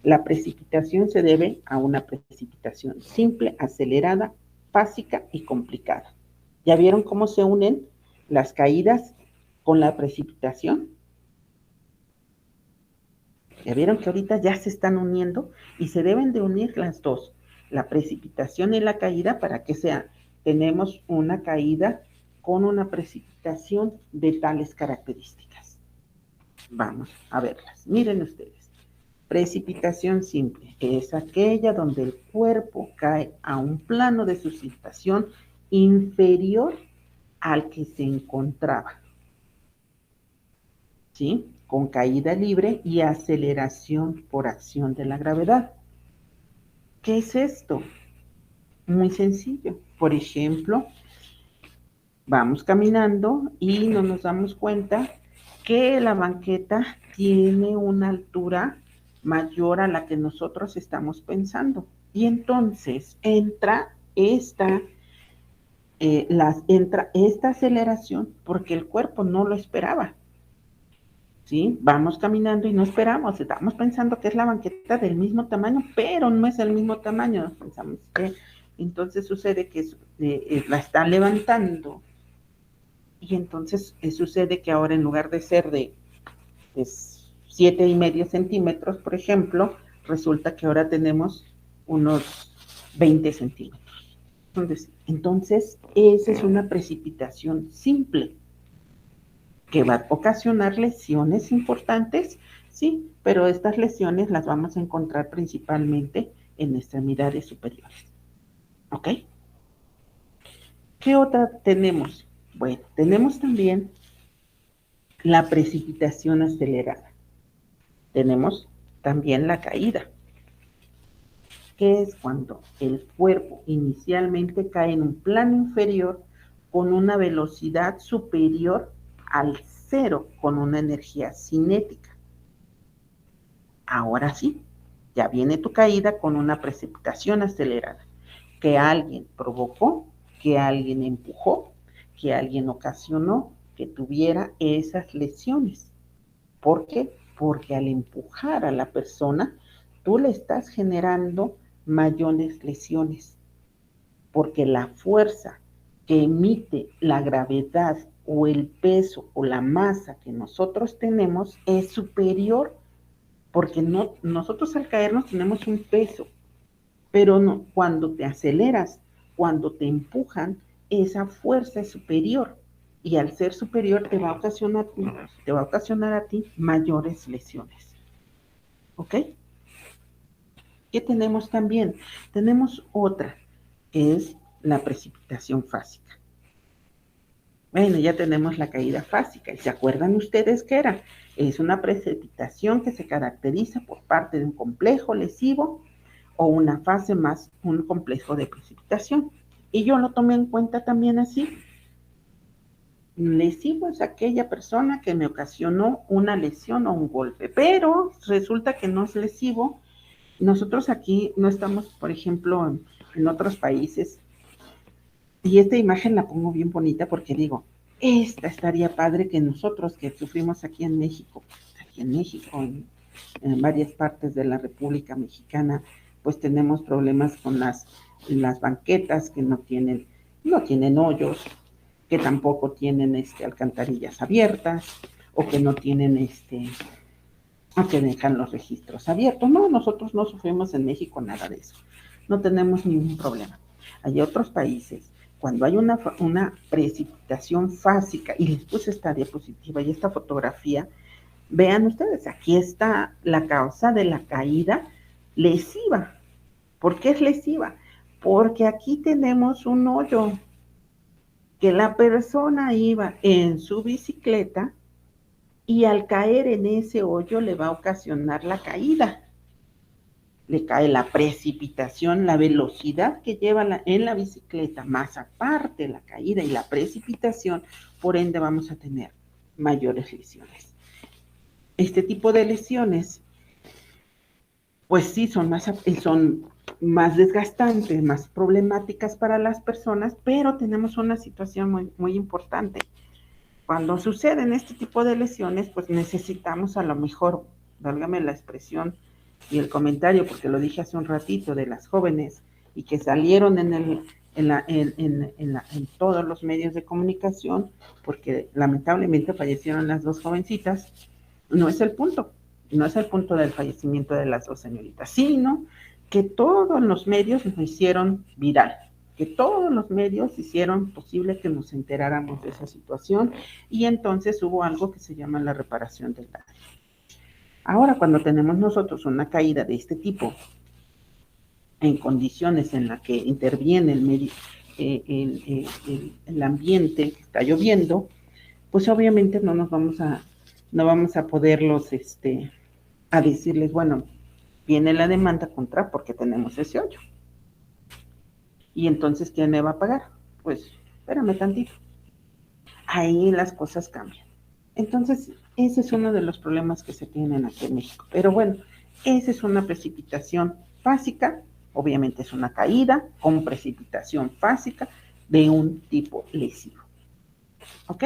la precipitación se debe a una precipitación simple, acelerada, básica y complicada. ¿Ya vieron cómo se unen las caídas con la precipitación? ¿Ya vieron que ahorita ya se están uniendo? Y se deben de unir las dos, la precipitación y la caída, para que tenemos una caída con una precipitación de tales características. Vamos a verlas. Miren ustedes. Precipitación simple es aquella donde el cuerpo cae a un plano de sustentación inferior al que se encontraba, ¿sí? Con caída libre y aceleración por acción de la gravedad. ¿Qué es esto? Muy sencillo. Por ejemplo, vamos caminando y no nos damos cuenta que la banqueta tiene una altura mayor a la que nosotros estamos pensando. Y entonces entra esta aceleración porque el cuerpo no lo esperaba. ¿sí? Vamos caminando y no esperamos, estamos pensando que es la banqueta del mismo tamaño, pero no es el mismo tamaño. Pensamos que entonces sucede que la está levantando y entonces sucede que ahora en lugar de ser de 7,5 centímetros, por ejemplo, resulta que ahora tenemos unos 20 centímetros. Entonces, esa es una precipitación simple que va a ocasionar lesiones importantes, sí, pero estas lesiones las vamos a encontrar principalmente en extremidades superiores. ¿Ok? ¿Qué otra tenemos? Bueno, tenemos también la precipitación acelerada. Tenemos también la caída, que es cuando el cuerpo inicialmente cae en un plano inferior con una velocidad superior al cero, con una energía cinética. Ahora sí, ya viene tu caída con una precipitación acelerada, que alguien provocó, que alguien empujó, que alguien ocasionó que tuviera esas lesiones. ¿Por qué? Porque al empujar a la persona, tú le estás generando mayores lesiones, porque la fuerza que emite la gravedad o el peso o la masa que nosotros tenemos es superior, porque no, nosotros al caernos tenemos un peso, pero no, cuando te aceleras, cuando te empujan, esa fuerza es superior y al ser superior te va a ocasionar a ti mayores lesiones. ¿Ok? ¿Qué tenemos también? Tenemos otra, que es la precipitación fásica. Bueno, ya tenemos la caída fásica. ¿Y se acuerdan ustedes qué era? Es una precipitación que se caracteriza por parte de un complejo lesivo o una fase más un complejo de precipitación. Y yo lo tomé en cuenta también así. Lesivo es aquella persona que me ocasionó una lesión o un golpe, pero resulta que no es lesivo. Nosotros aquí no estamos, por ejemplo, en otros países, y esta imagen la pongo bien bonita porque digo, esta estaría padre que nosotros que sufrimos aquí en México, en varias partes de la República Mexicana, pues tenemos problemas con las banquetas que no tienen hoyos, que tampoco tienen alcantarillas abiertas, o que no tienen o que dejan los registros abiertos. No, nosotros no sufrimos en México nada de eso. No tenemos ningún problema. Hay otros países, cuando hay una precipitación fásica, y les puse esta diapositiva y esta fotografía, vean ustedes, aquí está la causa de la caída lesiva. ¿Por qué es lesiva? Porque aquí tenemos un hoyo, que la persona iba en su bicicleta y al caer en ese hoyo le va a ocasionar la caída. Le cae la precipitación, la velocidad que lleva en la bicicleta, más aparte la caída y la precipitación, por ende vamos a tener mayores lesiones. Este tipo de lesiones, pues sí, son más desgastantes, más problemáticas para las personas, pero tenemos una situación muy, muy importante. Cuando suceden este tipo de lesiones, pues necesitamos a lo mejor, válgame la expresión y el comentario, porque lo dije hace un ratito, de las jóvenes y que salieron en todos los medios de comunicación, porque lamentablemente fallecieron las dos jovencitas. No es el punto del fallecimiento de las dos señoritas, sino que todos los medios nos hicieron viral, que todos los medios hicieron posible que nos enteráramos de esa situación, y entonces hubo algo que se llama la reparación del daño. Ahora, cuando tenemos nosotros una caída de este tipo, en condiciones en las que interviene el ambiente, que está lloviendo, pues obviamente no vamos a poderlos, a decirles, bueno, viene la demanda contra porque tenemos ese hoyo. Y entonces, ¿quién me va a pagar? Pues, espérame tantito. Ahí las cosas cambian. Entonces, ese es uno de los problemas que se tienen aquí en México. Pero bueno, esa es una precipitación fásica, obviamente es una caída con precipitación fásica de un tipo lesivo. ¿Ok?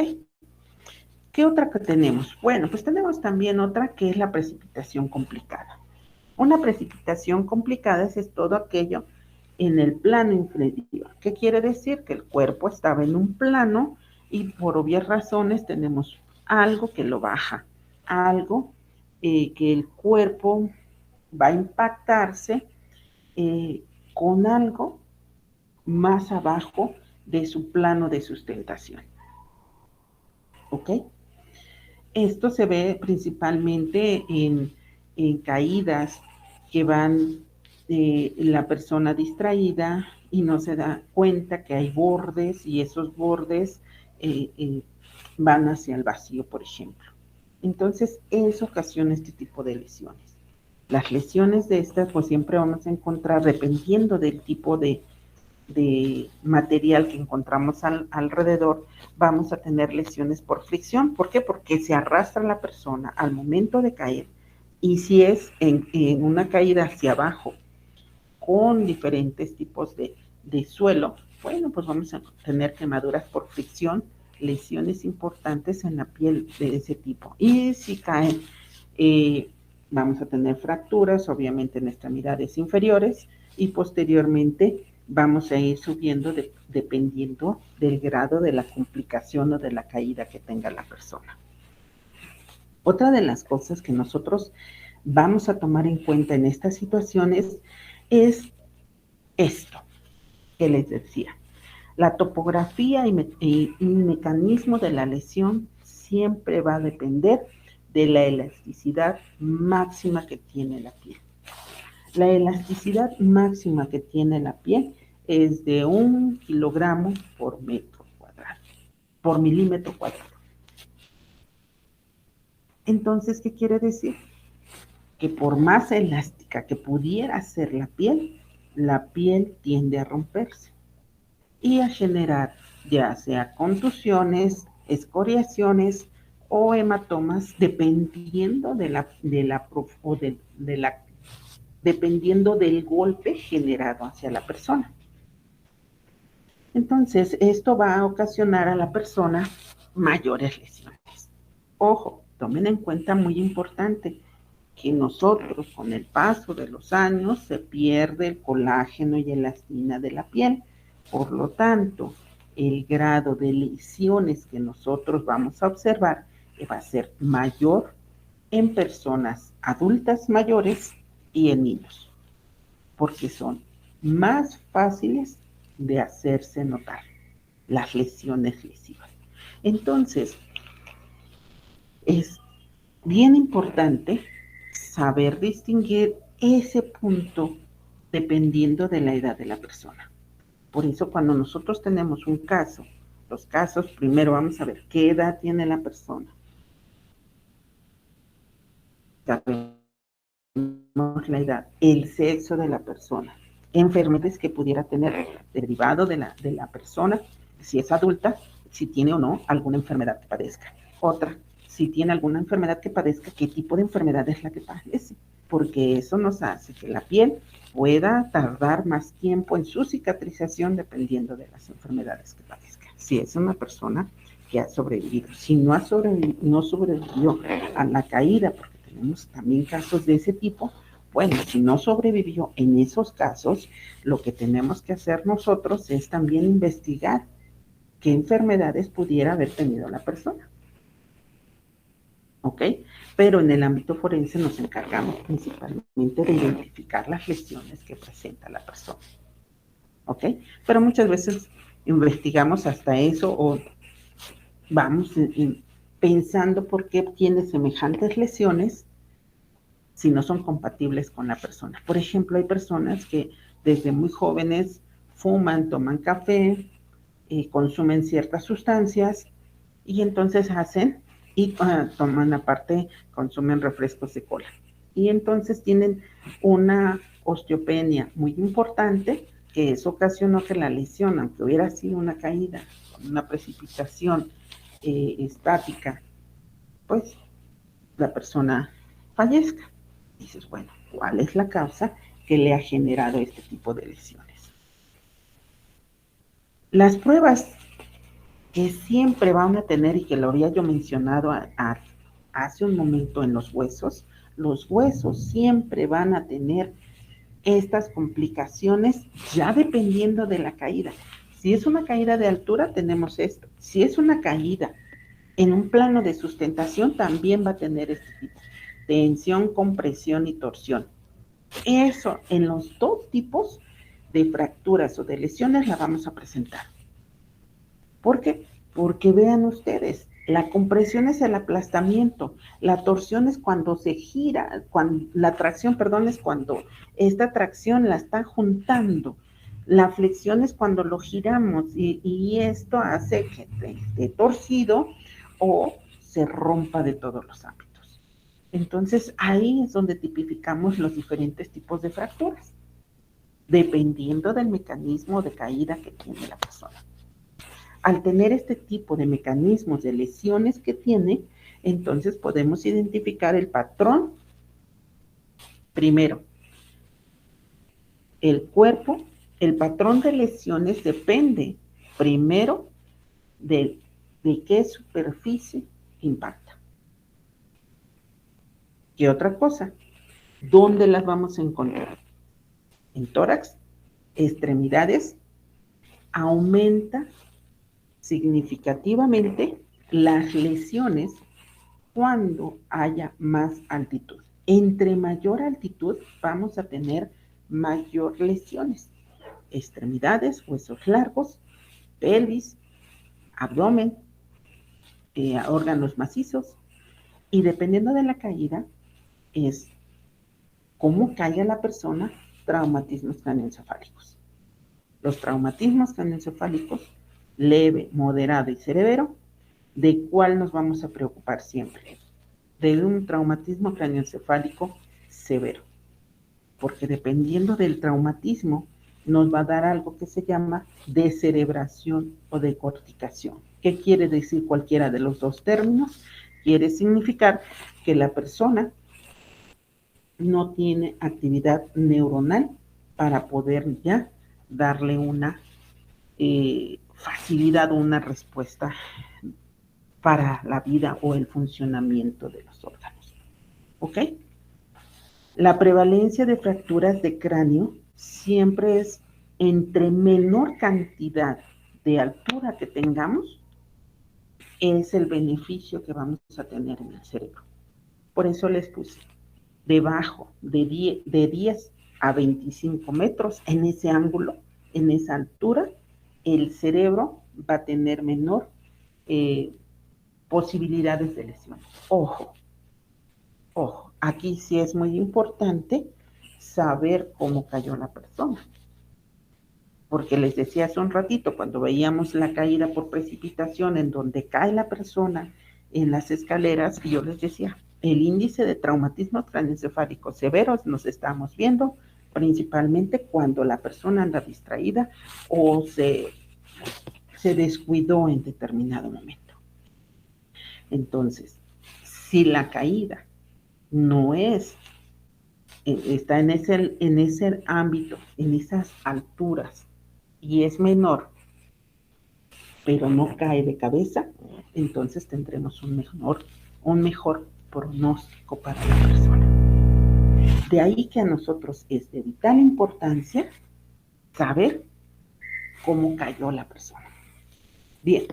¿Qué otra que tenemos? Bueno, pues tenemos también otra que es la precipitación complicada. Una precipitación complicada es todo aquello en el plano inferior. ¿Qué quiere decir? Que el cuerpo estaba en un plano y por obvias razones tenemos algo que lo baja, algo que el cuerpo va a impactarse con algo más abajo de su plano de sustentación. ¿Ok? Esto se ve principalmente en caídas que van la persona distraída y no se da cuenta que hay bordes y esos bordes van hacia el vacío, por ejemplo. Entonces, eso ocasiona este tipo de lesiones. Las lesiones de estas, pues siempre vamos a encontrar, dependiendo del tipo de material que encontramos alrededor, vamos a tener lesiones por fricción. ¿Por qué? Porque se arrastra la persona al momento de caer, y si es en una caída hacia abajo con diferentes tipos de suelo, bueno, pues vamos a tener quemaduras por fricción, lesiones importantes en la piel de ese tipo. Y si caen, vamos a tener fracturas, obviamente en extremidades inferiores, y posteriormente vamos a ir subiendo dependiendo del grado de la complicación o de la caída que tenga la persona. Otra de las cosas que nosotros vamos a tomar en cuenta en estas situaciones es esto que les decía. La topografía y mecanismo de la lesión siempre va a depender de la elasticidad máxima que tiene la piel. La elasticidad máxima que tiene la piel es de 1 kilogramo por metro cuadrado, por milímetro cuadrado. Entonces, ¿qué quiere decir? Que por más elástica que pudiera ser la piel tiende a romperse y a generar ya sea contusiones, escoriaciones o hematomas, dependiendo dependiendo del golpe generado hacia la persona. Entonces, esto va a ocasionar a la persona mayores lesiones. Ojo, tomen en cuenta, muy importante, que nosotros con el paso de los años se pierde el colágeno y elastina de la piel. Por lo tanto, el grado de lesiones que nosotros vamos a observar va a ser mayor en personas adultas mayores y en niños, porque son más fáciles de hacerse notar las lesiones lesivas. Entonces, es bien importante saber distinguir ese punto dependiendo de la edad de la persona. Por eso, cuando nosotros tenemos un caso, los casos, primero vamos a ver qué edad tiene la persona. Sabemos la edad, el sexo de la persona, enfermedades que pudiera tener derivado de la persona, si es adulta, si tiene o no alguna enfermedad que padezca. Otra, si tiene alguna enfermedad que padezca, qué tipo de enfermedad es la que padece, porque eso nos hace que la piel pueda tardar más tiempo en su cicatrización dependiendo de las enfermedades que padezca. Si es una persona que ha sobrevivido, si no sobrevivió a la caída, porque tenemos también casos de ese tipo, bueno, si no sobrevivió en esos casos, lo que tenemos que hacer nosotros es también investigar qué enfermedades pudiera haber tenido la persona. ¿Ok? Pero en el ámbito forense nos encargamos principalmente de identificar las lesiones que presenta la persona. ¿Ok? Pero muchas veces investigamos hasta eso o vamos pensando por qué tiene semejantes lesiones si no son compatibles con la persona. Por ejemplo, hay personas que desde muy jóvenes fuman, toman café, consumen ciertas sustancias y entonces toman aparte, consumen refrescos de cola. Y entonces tienen una osteopenia muy importante, que eso ocasionó que la lesión, aunque hubiera sido una caída, una precipitación estática, pues la persona fallezca. Dices, bueno, ¿cuál es la causa que le ha generado este tipo de lesiones? Las pruebas que siempre van a tener, y que lo había yo mencionado hace un momento en los huesos siempre van a tener estas complicaciones ya dependiendo de la caída. Si es una caída de altura, tenemos esto. Si es una caída en un plano de sustentación, también va a tener este tipo: tensión, compresión y torsión. Eso en los dos tipos de fracturas o de lesiones la vamos a presentar. ¿Por qué? Porque vean ustedes, la compresión es el aplastamiento, la torsión es cuando se gira, la tracción, perdón, es cuando esta tracción la está juntando. La flexión es cuando lo giramos y esto hace que esté torcido o se rompa de todos los ámbitos. Entonces ahí es donde tipificamos los diferentes tipos de fracturas, dependiendo del mecanismo de caída que tiene la persona. Al tener este tipo de mecanismos de lesiones que tiene, entonces podemos identificar el patrón. Primero, el cuerpo, el patrón de lesiones depende primero de qué superficie impacta. ¿Qué otra cosa? ¿Dónde las vamos a encontrar? En tórax, extremidades, aumenta significativamente las lesiones cuando haya más altitud. Entre mayor altitud vamos a tener mayor lesiones. Extremidades, huesos largos, pelvis, abdomen, órganos macizos. Y dependiendo de la caída, es cómo caiga la persona, traumatismos craneoencefálicos. Los traumatismos craneoencefálicos, leve, moderado y severo, ¿de cuál nos vamos a preocupar siempre? De un traumatismo craneoencefálico severo, porque dependiendo del traumatismo nos va a dar algo que se llama descerebración o decorticación. ¿Qué quiere decir cualquiera de los dos términos? Quiere significar que la persona no tiene actividad neuronal para poder ya darle una facilidad o una respuesta para la vida o el funcionamiento de los órganos. ¿Ok? La prevalencia de fracturas de cráneo siempre es entre menor cantidad de altura que tengamos, es el beneficio que vamos a tener en el cerebro. Por eso les puse debajo de 10 a 25 metros, en ese ángulo, en esa altura, el cerebro va a tener menor posibilidades de lesión. Ojo, aquí sí es muy importante saber cómo cayó la persona. Porque les decía hace un ratito, cuando veíamos la caída por precipitación en donde cae la persona en las escaleras, y yo les decía, el índice de traumatismos craneoencefálicos severos nos estamos viendo principalmente cuando la persona anda distraída o se descuidó en determinado momento. Entonces, si la caída no está en ese ámbito, en esas alturas, y es menor, pero no cae de cabeza, entonces tendremos un mejor pronóstico para la persona. De ahí que a nosotros es de vital importancia saber cómo cayó la persona. Bien,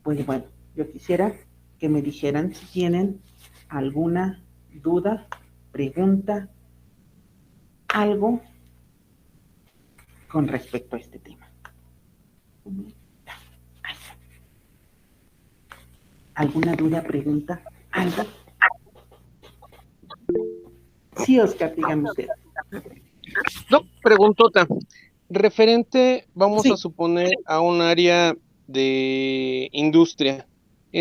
pues bueno, yo quisiera que me dijeran si tienen alguna duda, pregunta, algo con respecto a este tema. ¿Alguna duda, pregunta, algo? Sí, Oscar, dígame usted. No, preguntota. Referente, vamos Sí. a suponer, a un área de industria.